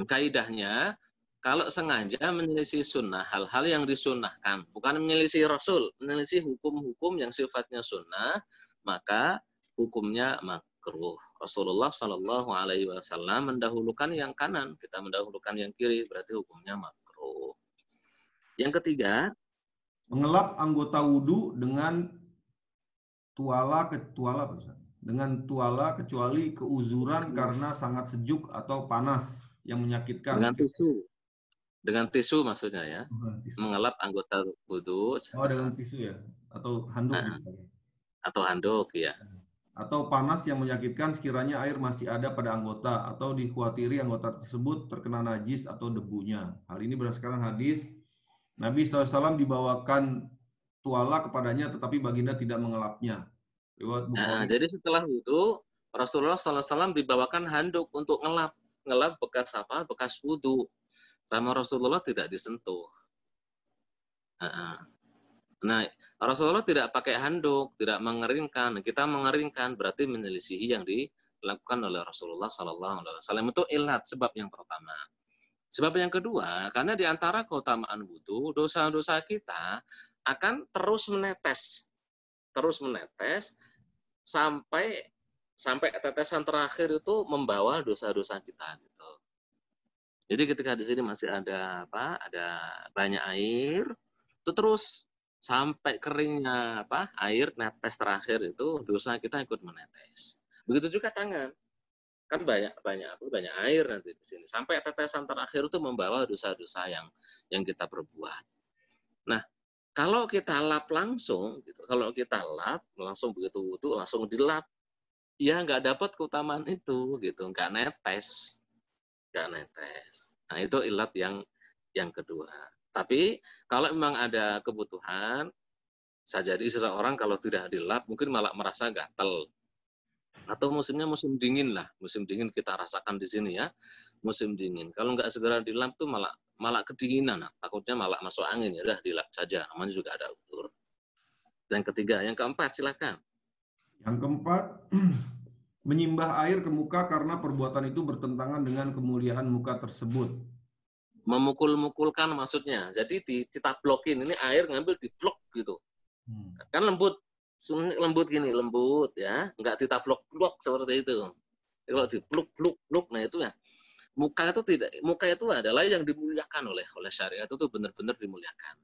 Kaidahnya, kalau sengaja menyelisih sunnah, hal-hal yang disunnahkan, bukan menyelisih Rasul, menyelisih hukum-hukum yang sifatnya sunnah, maka hukumnya makruh. Rasulullah Shallallahu Alaihi Wasallam mendahulukan yang kanan, kita mendahulukan yang kiri, berarti hukumnya makruh. Yang ketiga, mengelap anggota wudhu dengan tuala kecuali keuzuran karena sangat sejuk atau panas yang menyakitkan. Dengan tisu maksudnya ya. Mengelap anggota wudhu. Oh, dengan tisu ya, atau handuk gitu. Atau handuk ya. Atau panas yang menyakitkan sekiranya air masih ada pada anggota atau dikhawatiri anggota tersebut terkena najis atau debunya. Hal ini berdasarkan hadis Nabi SAW dibawakan tuala kepadanya tetapi baginda tidak mengelapnya. Jadi setelah itu Rasulullah SAW dibawakan handuk untuk ngelap bekas apa? Bekas wudhu. Sama Rasulullah tidak disentuh. Nah, Rasulullah tidak pakai handuk, tidak mengeringkan. Kita mengeringkan berarti menyelisihi yang dilakukan oleh Rasulullah SAW. Itu ilat, sebab yang pertama. Sebab yang kedua, karena di antara keutamaan wudhu, dosa-dosa kita akan terus menetes sampai tetesan terakhir itu membawa dosa-dosa kita gitu. Jadi ketika di sini masih ada banyak air, itu terus sampai keringnya air netes terakhir itu dosa kita ikut menetes. Begitu juga tangan. Kan banyak air nanti di sini. Sampai tetesan terakhir itu membawa dosa-dosa yang kita perbuat. Nah, kalau kita lap langsung, gitu, langsung begitu wudu langsung dilap, ya nggak dapat keutamaan itu, gitu, nggak netes. Nah, itu ilat yang kedua. Tapi kalau memang ada kebutuhan, bisa jadi seseorang kalau tidak dilap mungkin malah merasa gatal. Atau musimnya musim dingin lah, musim dingin kita rasakan di sini ya, musim dingin. Kalau nggak segera dilap tuh malah kedinginan, takutnya malah masuk angin, ya udah dilap saja, namanya juga ada uzur. Yang ketiga, yang keempat silakan. Yang keempat, menyimbah air ke muka karena perbuatan itu bertentangan dengan kemuliaan muka tersebut. Memukul-mukulkan maksudnya, jadi ditablokin, ini air ngambil diblok gitu. Kan lembut gini, lembut ya, nggak ditablok-blok seperti itu. Kalau dibluk-bluk, nah itu ya. Muka itu adalah yang dimuliakan oleh syariat, itu benar-benar dimuliakan.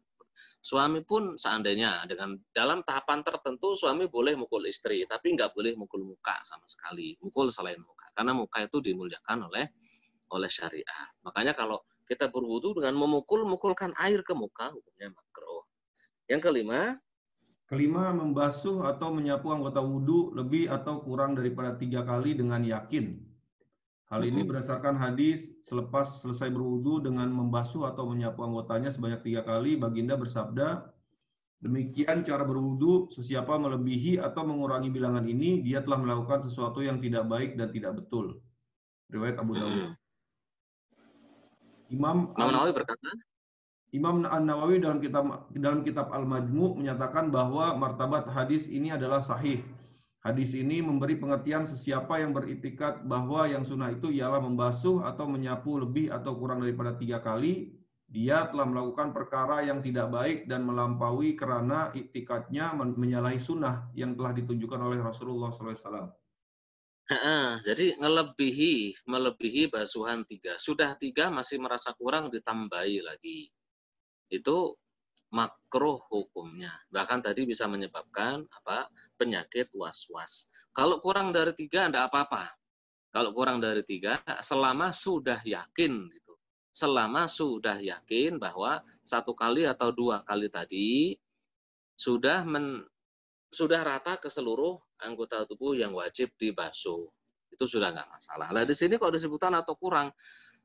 Suami pun seandainya dalam tahapan tertentu suami boleh mukul istri, tapi nggak boleh mukul muka sama sekali, mukul selain muka, karena muka itu dimuliakan oleh syariat. Makanya kalau kita berwudu dengan mukulkan air ke muka, hukumnya makruh. Yang kelima, membasuh atau menyapu anggota wudu lebih atau kurang daripada 3 kali dengan yakin. Hal ini berdasarkan hadis selepas selesai berwudu dengan membasuh atau menyapu anggotanya sebanyak 3 kali, baginda bersabda, demikian cara berwudu, sesiapa melebihi atau mengurangi bilangan ini, dia telah melakukan sesuatu yang tidak baik dan tidak betul. Riwayat Abu Dawud. Imam Nawawi berkata, Imam An-Nawawi dalam kitab Al-Majmu' menyatakan bahwa martabat hadis ini adalah sahih. Hadis ini memberi pengertian sesiapa yang beriktikad bahwa yang sunnah itu ialah membasuh atau menyapu lebih atau kurang daripada 3 kali, dia telah melakukan perkara yang tidak baik dan melampaui karena iktikadnya menyalahi sunnah yang telah ditunjukkan oleh Rasulullah SAW. Jadi melebihi basuhan 3. Sudah 3 masih merasa kurang, ditambahi lagi. Itu makruh hukumnya. Bahkan tadi bisa menyebabkan penyakit was-was. Kalau kurang dari 3 enggak apa-apa. Kalau kurang dari 3 selama sudah yakin gitu. Selama sudah yakin bahwa 1 kali atau 2 kali tadi sudah rata ke seluruh anggota tubuh yang wajib dibasuh. Itu sudah enggak masalah. Lah di sini kok disebutkan atau kurang.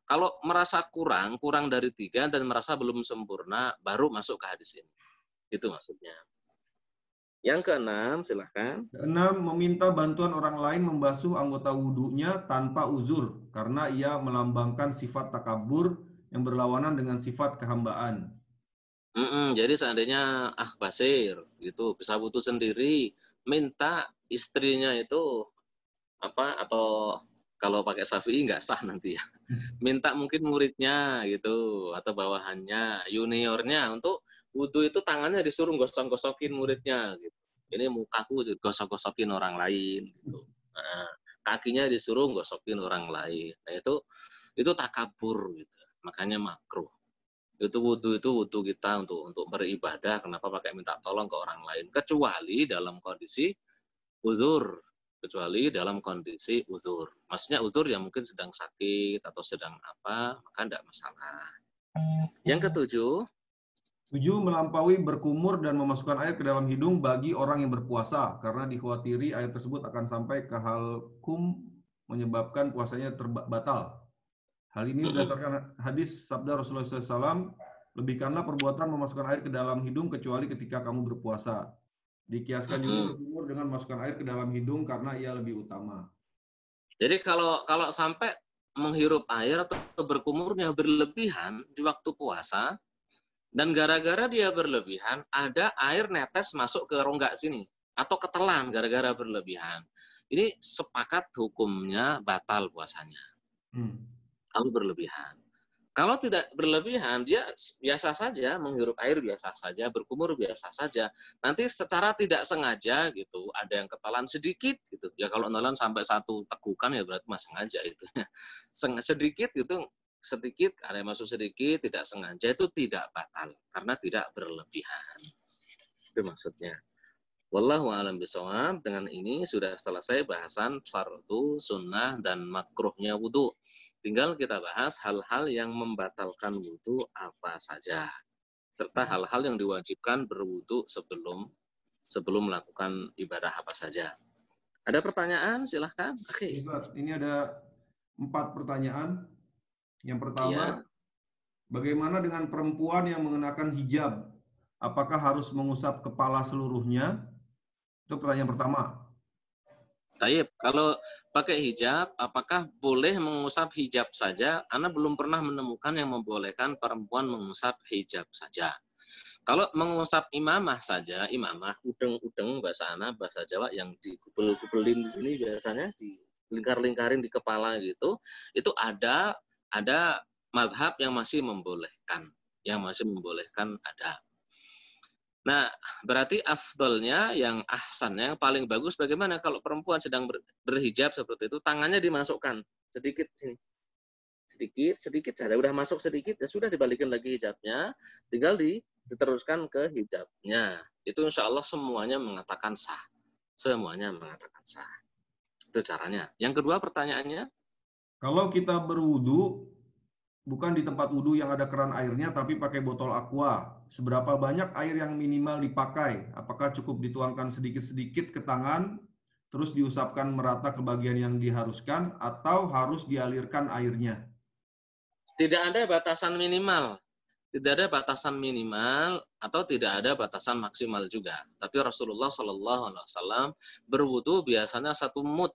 Kalau merasa kurang dari 3 dan merasa belum sempurna, baru masuk ke hadis ini. Itu maksudnya. Yang keenam, silahkan. Keenam, meminta bantuan orang lain membasuh anggota wudhunya tanpa uzur, karena ia melambangkan sifat takabur yang berlawanan dengan sifat kehambaan. Jadi seandainya basir gitu bisa wudhu sendiri, minta istrinya itu atau kalau pakai Syafi'i nggak sah nanti ya. Minta mungkin muridnya gitu atau bawahannya, juniornya untuk wudhu itu tangannya disuruh gosok-gosokin muridnya gitu. Ini mukaku gosok-gosokin orang lain gitu. Nah, kakinya disuruh gosokin orang lain. Nah, itu takabur gitu. Makanya makruh. Itu wudhu kita untuk beribadah, kenapa pakai minta tolong ke orang lain, kecuali dalam kondisi uzur. Maksudnya uzur yang mungkin sedang sakit atau sedang apa, maka tidak masalah. Yang ketujuh, melampaui berkumur dan memasukkan air ke dalam hidung bagi orang yang berpuasa, karena dikhawatiri air tersebut akan sampai ke halkum menyebabkan puasanya batal. Hal ini berdasarkan hadis sabda Rasulullah SAW, lebihkanlah perbuatan memasukkan air ke dalam hidung kecuali ketika kamu berpuasa. Dikiaskan juga berkumur dengan memasukkan air ke dalam hidung karena ia lebih utama. Jadi kalau sampai menghirup air atau berkumurnya berlebihan di waktu puasa, dan gara-gara dia berlebihan, ada air netes masuk ke rongga sini, atau ketelan gara-gara berlebihan. Ini sepakat hukumnya batal puasanya. Kalau berlebihan. Kalau tidak berlebihan, dia biasa saja, menghirup air biasa saja, berkumur biasa saja. Nanti secara tidak sengaja gitu, ada yang ketelan sedikit gitu. Ya kalau nelan sampai 1 tegukan ya berarti mas sengaja itu. Sedikit gitu, sedikit, ada yang masuk sedikit, tidak sengaja, itu tidak batal karena tidak berlebihan. Itu maksudnya. Wallahu a'lam bishawab. Dengan ini sudah selesai bahasan fardu, sunnah, dan makruhnya wudu. Tinggal kita bahas hal-hal yang membatalkan wudu apa saja, serta hal-hal yang diwajibkan berwudu sebelum melakukan ibadah apa saja. Ada pertanyaan? Silahkan. Oke. Ini ada 4 pertanyaan. Yang pertama, bagaimana dengan perempuan yang mengenakan hijab? Apakah harus mengusap kepala seluruhnya? Itu pertanyaan pertama. Taib, kalau pakai hijab, apakah boleh mengusap hijab saja? Ana belum pernah menemukan yang membolehkan perempuan mengusap hijab saja. Kalau mengusap imamah saja, imamah, udeng-udeng bahasa Ana, bahasa Jawa yang digubel-gubelin ini biasanya dilingkar-lingkarin di kepala gitu, itu ada mazhab yang masih membolehkan. Ada. Nah, berarti afdolnya, yang ahsannya, yang paling bagus bagaimana kalau perempuan sedang berhijab seperti itu, tangannya dimasukkan sedikit sini. Sedikit saja, udah masuk sedikit, ya sudah dibalikin lagi hijabnya, tinggal diteruskan ke hijabnya. Itu insya Allah semuanya mengatakan sah. Itu caranya. Yang kedua pertanyaannya? Kalau kita berwudu, bukan di tempat wudhu yang ada keran airnya, tapi pakai botol aqua. Seberapa banyak air yang minimal dipakai? Apakah cukup dituangkan sedikit-sedikit ke tangan, terus diusapkan merata ke bagian yang diharuskan, atau harus dialirkan airnya? Tidak ada batasan minimal. Atau tidak ada batasan maksimal juga. Tapi Rasulullah SAW berwudu biasanya 1 mud.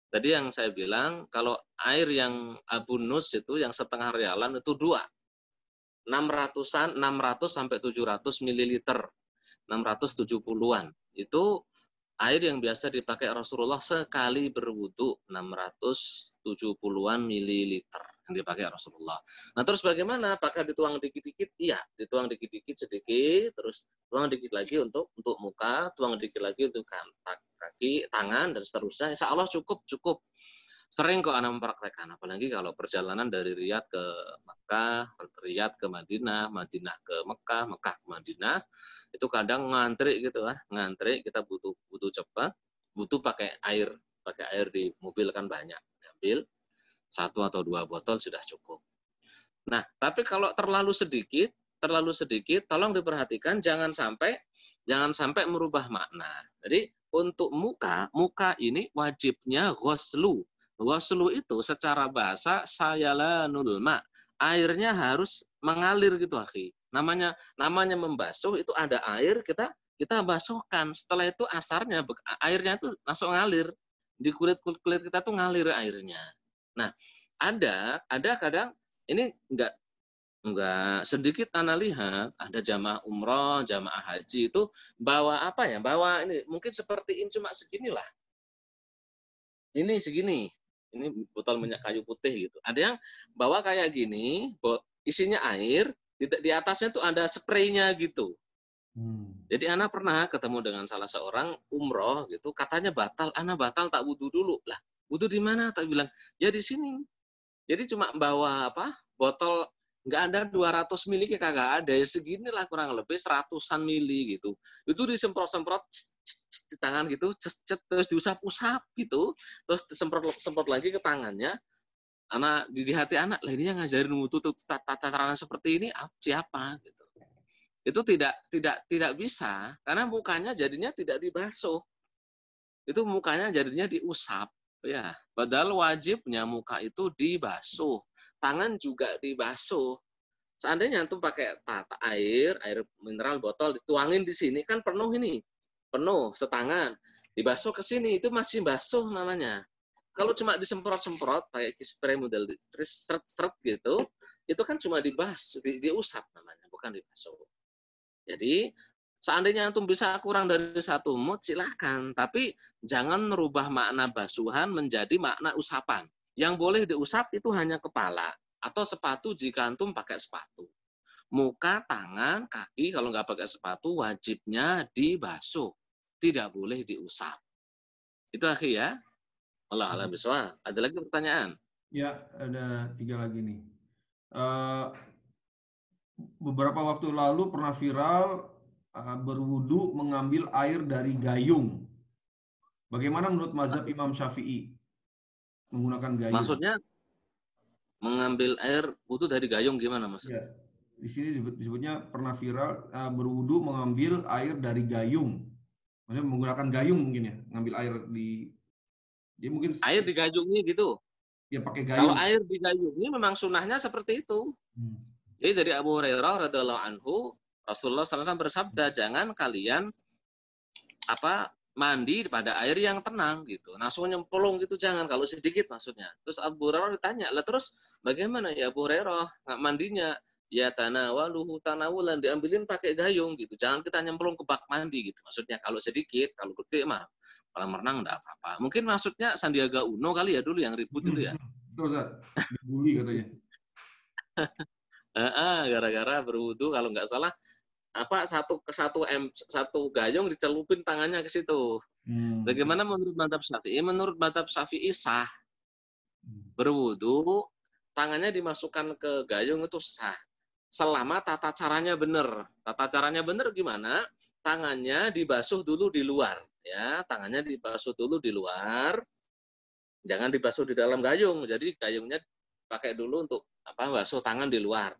Tadi yang saya bilang, kalau air yang abunus itu, yang setengah rialan itu 2. 600 sampai 700 mililiter. 670-an. Itu air yang biasa dipakai Rasulullah sekali berwudu. 670-an mililiter yang dipakai Rasulullah. Nah terus bagaimana? Apakah dituang dikit-dikit? Iya, dituang dikit-dikit sedikit, terus tuang dikit lagi untuk muka, tuang dikit lagi untuk kaki, tangan, dan seterusnya. Insya Allah cukup. Sering kok anak mempraktekkan, apalagi kalau perjalanan dari Riyadh ke Mekah, Riyadh ke Madinah, Madinah ke Mekah, Mekah ke Madinah, itu kadang ngantri gitu lah, kita butuh cepat, butuh pakai air di mobil kan banyak, ambil 1 atau 2 botol sudah cukup. Nah, tapi kalau terlalu sedikit, tolong diperhatikan jangan sampai merubah makna. Jadi untuk muka ini wajibnya ghuslu. Waslu itu secara bahasa sayalanul ma. Airnya harus mengalir gitu, akhi. Namanya membasuh itu ada air, kita basuhkan. Setelah itu asarnya airnya itu langsung ngalir. Di kulit kita tuh ngalir airnya. Nah, ada kadang ini enggak sedikit ana lihat ada jamaah umroh, jamaah haji itu bawa apa ya? Bawa ini mungkin seperti ini cuma seginilah. Ini segini. Ini botol minyak kayu putih gitu. Ada yang bawa kayak gini, isinya air, di atasnya tuh ada spraynya gitu. Jadi Ana pernah ketemu dengan salah seorang umroh gitu, katanya batal, Ana batal tak wudu dulu. Lah, wudu di mana? Tak bilang, ya di sini. Jadi cuma bawa apa? Botol nggak ada 200 mili kagak ada, ya seginilah kurang lebih 100-an mili gitu. Itu disemprot-semprot di tangan gitu, terus diusap-usap gitu, terus disemprot lagi ke tangannya. Anak di hati anak, lah ini yang ngajarin wudu tata caranya seperti ini siapa gitu. Itu tidak bisa karena mukanya jadinya tidak dibasuh. Itu mukanya jadinya diusap. Ya, padahal wajibnya muka itu dibasuh, tangan juga dibasuh. Seandainya antum pakai air mineral botol dituangin di sini kan penuh ini, penuh setangan, dibasuh ke sini itu masih basuh namanya. Kalau cuma disemprot-semprot kayak spray model seret-seret gitu, itu kan cuma diusap namanya, bukan dibasuh. Jadi seandainya antum bisa kurang dari 1 mud, silahkan. Tapi jangan merubah makna basuhan menjadi makna usapan. Yang boleh diusap itu hanya kepala atau sepatu jika antum pakai sepatu. Muka, tangan, kaki kalau nggak pakai sepatu wajibnya dibasuh. Tidak boleh diusap. Itu akhi ya. Allah alam bisawab. Ada lagi pertanyaan? Ya, ada 3 lagi nih. Beberapa waktu lalu pernah viral berwudu mengambil air dari gayung. Bagaimana menurut mazhab Imam Syafi'i menggunakan gayung? Maksudnya mengambil air wudu dari gayung gimana maksudnya? Ya, di sini disebutnya pernah viral berwudu mengambil air dari gayung. Maksudnya menggunakan gayung mungkin ya, ngambil air dia mungkin air di gayungnya gitu. Ya pakai Kalau gayung. air di gayungnya memang sunnahnya seperti itu. Jadi dari Abu Hurairah radhiallahu anhu, Rasulullah SAW bersabda, jangan kalian mandi pada air yang tenang gitu. Langsung nyemplung gitu jangan, kalau sedikit maksudnya. Terus Abu Hurairah ditanya, lah terus bagaimana ya Abu Hurairah mandinya? Ya tanawaluhu tanawulan, diambilin pakai gayung gitu. Jangan kita nyemplung ke bak mandi gitu. Maksudnya kalau sedikit, kalau gede mah kolam renang enggak apa-apa. Mungkin maksudnya Sandiaga Uno kali ya dulu yang ribut itu ya. Betul, Ustaz. Dibully katanya. Gara-gara berwudu kalau nggak salah satu gayung dicelupin tangannya ke situ. Bagaimana menurut mazhab Syafi'i? Menurut mazhab Syafi'i sah. Berwudu tangannya dimasukkan ke gayung itu sah. Selama tata caranya benar. Tata caranya benar gimana? Tangannya dibasuh dulu di luar, ya. Tangannya dibasuh dulu di luar. Jangan dibasuh di dalam gayung. Jadi gayungnya pakai dulu untuk basuh tangan di luar.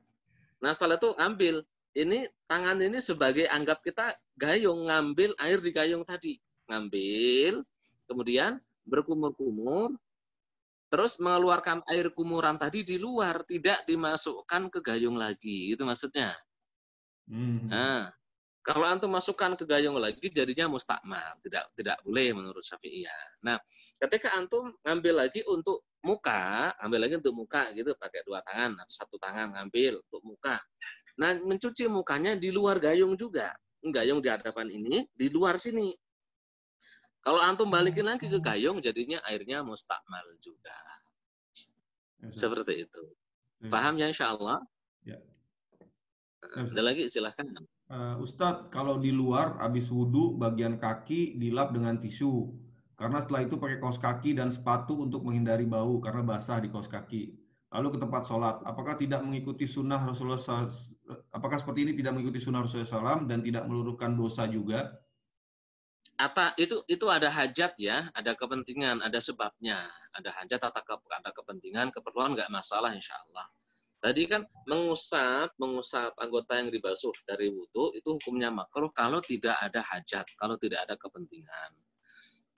Nah, setelah itu ambil. Ini tangan ini sebagai anggap kita gayung, ngambil air di gayung tadi. Ngambil, kemudian berkumur-kumur, terus mengeluarkan air kumuran tadi di luar, tidak dimasukkan ke gayung lagi. Itu maksudnya. Nah, kalau antum masukkan ke gayung lagi, jadinya mustakmal. Tidak boleh menurut Syafi'iyah. Nah, ketika antum ngambil lagi untuk muka, ambil lagi untuk muka gitu, pakai 2 tangan atau 1 tangan ngambil untuk muka. Nah, mencuci mukanya di luar gayung juga. Gayung di hadapan ini, di luar sini. Kalau antum balikin lagi ke gayung, jadinya airnya mustakmal juga. Seperti itu. Paham ya insya Allah? Ya. Ada lagi silahkan. Ustadz, kalau di luar habis wudhu bagian kaki dilap dengan tisu. Karena setelah itu pakai kaos kaki dan sepatu untuk menghindari bau karena basah di kaos kaki. Lalu ke tempat sholat. Apakah tidak mengikuti sunnah Rasulullah? Apakah seperti ini tidak mengikuti sunnah Rasulullah SAW dan tidak meluluhkan dosa juga? Itu ada hajat ya, ada kepentingan, ada sebabnya, ada hajat atau ada kepentingan, keperluan nggak masalah insya Allah. Tadi kan mengusap anggota yang dibasuh dari wudu itu hukumnya makruh kalau tidak ada hajat, kalau tidak ada kepentingan.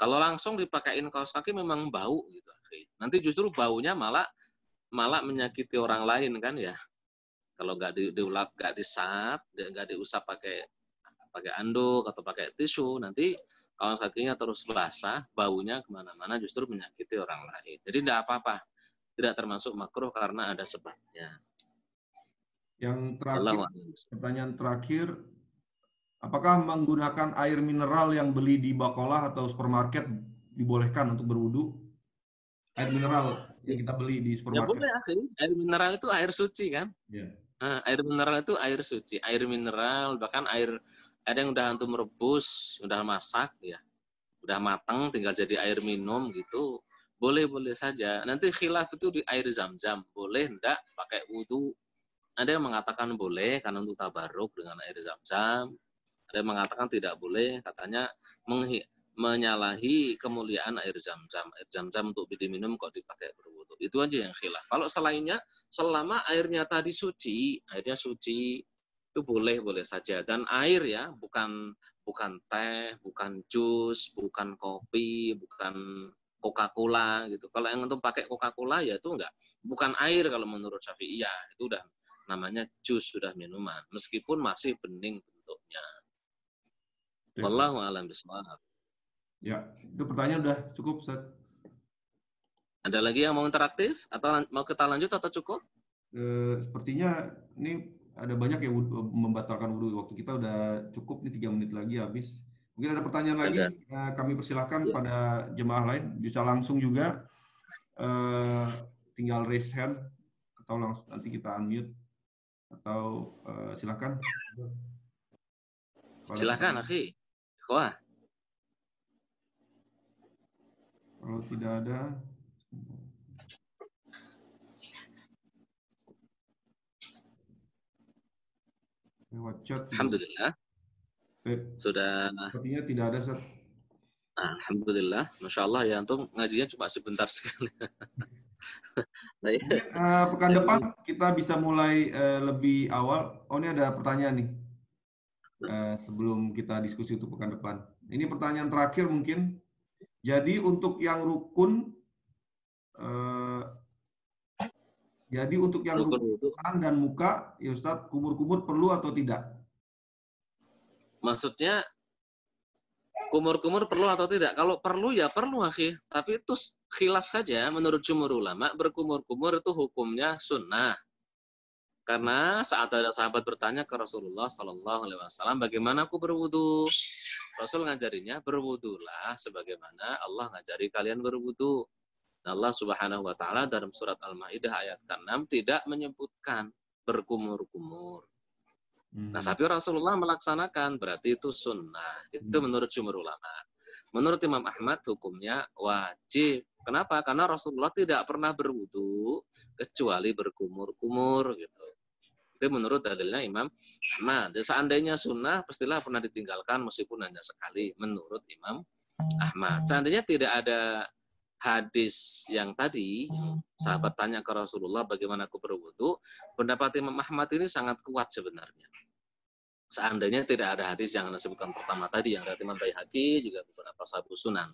Kalau langsung dipakein kaos kaki memang bau gitu. akhi. Nanti justru baunya malah menyakiti orang lain kan ya. Kalau nggak diulap, nggak disap, nggak diusap pakai anduk atau pakai tisu, nanti kalau kakinya terus basah, baunya kemana-mana justru menyakiti orang lain. Jadi tidak apa-apa, tidak termasuk makruh karena ada sebabnya. Yang terakhir, pertanyaan terakhir, apakah menggunakan air mineral yang beli di Bakolah atau supermarket dibolehkan untuk berwudu? Air mineral yang kita beli di Ya supermarket. boleh, akhi. Air mineral itu air suci kan? Ya. Nah, air mineral itu air suci. Air mineral, bahkan air ada yang udah antum rebus, udah masak ya, udah matang, tinggal jadi air minum gitu. Boleh-boleh saja. Nanti khilaf itu di air zam-zam. Boleh enggak pakai wudu? Ada yang mengatakan boleh karena untuk tabaruk dengan air zam-zam. Ada yang mengatakan tidak boleh, katanya menyalahi kemuliaan air zam-zam. Air zam-zam untuk diminum kok dipakai berwudu. Itu aja yang khilaf. Kalau selainnya, selama airnya tadi suci, airnya suci, itu boleh saja. Dan air ya, bukan teh, bukan jus, bukan kopi, bukan Coca-Cola gitu. Kalau yang untuk pakai Coca-Cola ya itu enggak. Bukan air kalau menurut Syafi'iyah. Itu udah namanya jus, sudah minuman. Meskipun masih bening bentuknya. Wallahu a'lam bishawab. Ya, itu pertanyaan udah cukup, Ustaz. Ada lagi yang mau interaktif atau mau kita lanjut atau cukup? Sepertinya ini ada banyak yang membatalkan wudhu. Waktu kita udah cukup nih, 3 menit lagi habis. Mungkin ada pertanyaan lagi, kami persilahkan Ya. pada jemaah lain. Bisa langsung juga, tinggal raise hand, atau langsung nanti kita unmute. Atau silakan. Silakan, akhi. Wah. Kalau tidak ada, lewat chat. Alhamdulillah. Sudah. Sepertinya tidak ada, Ustaz. Alhamdulillah. Masya Allah ya, antum ngajinya cuma sebentar sekali. Pekan depan kita bisa mulai lebih awal. Oh, ini ada pertanyaan nih. Sebelum kita diskusi untuk pekan depan. Ini pertanyaan terakhir mungkin. Jadi untuk yang rukun, tangan dan muka, ya Ustaz, kumur-kumur perlu atau tidak? Maksudnya kumur-kumur perlu atau tidak? Kalau perlu ya perlu, akhi. Tapi itu khilaf saja menurut jumhur ulama, berkumur-kumur itu hukumnya sunnah. Karena saat ada sahabat bertanya ke Rasulullah Sallallahu Alaihi Wasallam, bagaimana aku berwudu? Rasul ngajarinya berwudulah sebagaimana Allah ngajari kalian berwudu. Allah Subhanahu Wa Taala dalam surat Al-Maidah ayat ke-6 tidak menyebutkan berkumur-kumur. Nah, tapi Rasulullah melaksanakan, berarti itu sunnah. Itu menurut jumhur ulama. Menurut Imam Ahmad hukumnya wajib. Kenapa? Karena Rasulullah tidak pernah berwudu kecuali berkumur-kumur gitu. Itu menurut dalilnya Imam Ahmad. Dan seandainya sunnah, pastilah pernah ditinggalkan meskipun hanya sekali menurut Imam Ahmad. Seandainya tidak ada hadis yang tadi, sahabat tanya ke Rasulullah bagaimana aku berwudu, pendapat Imam Ahmad ini sangat kuat sebenarnya. Seandainya tidak ada hadis yang disebutkan pertama tadi, yang dari Imam Baihaqi, juga beberapa sahabat sunan.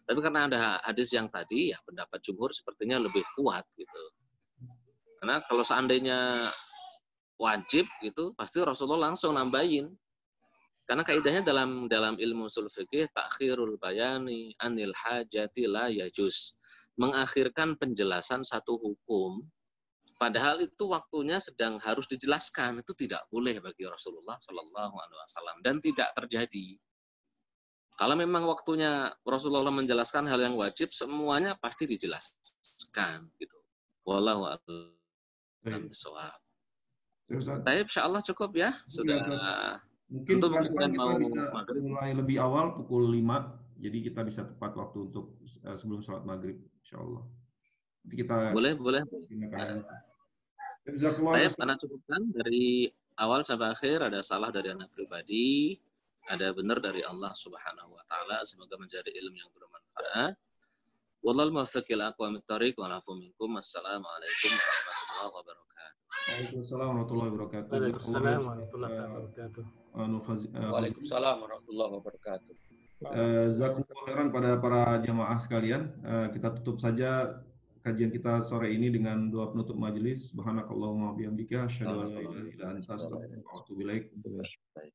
Tapi karena ada hadis yang tadi, ya pendapat jumhur sepertinya lebih kuat gitu. Karena kalau seandainya wajib gitu, pasti Rasulullah langsung nambahin. Karena kaidahnya dalam ilmu ushul fikih, takhirul bayani anil hajati la yajuz. Mengakhirkan penjelasan satu hukum, padahal itu waktunya sedang harus dijelaskan, itu tidak boleh bagi Rasulullah Shallallahu Alaihi Wasallam dan tidak terjadi. Kalau memang waktunya Rasulullah menjelaskan hal yang wajib, semuanya pasti dijelaskan gitu. Wallahu a'lam bishawab. Baik, insyaallah cukup ya. Sudah. Mungkin pekan depan kita bisa mulai lebih awal pukul 5, jadi kita bisa tepat waktu untuk sebelum sholat maghrib, insyaallah. Nanti kita boleh. Baik, anak cukupkan dari awal sampai akhir, ada salah dari anak pribadi, ada benar dari Allah Subhanahu Wa Taala. Semoga menjadi ilmu yang bermanfaat. Wallahul muwaffiq ila aqwamit thoriq wa na'fu minkum. Assalamualaikum warahmatullahi wabarakatuh. Waalaikumsalam warahmatullahi wabarakatuh. Waalaikumsalam warahmatullahi wabarakatuh. Waalaikumsalam warahmatullahi wabarakatuh. Jazakumullah khairan pada para jamaah sekalian. Kita tutup saja kajian kita sore ini dengan doa penutup majelis. Subhanakallahumma wa bihamdika asyhadu an la ilaha illa anta astaghfiruka wa atubu ilaik. Baik.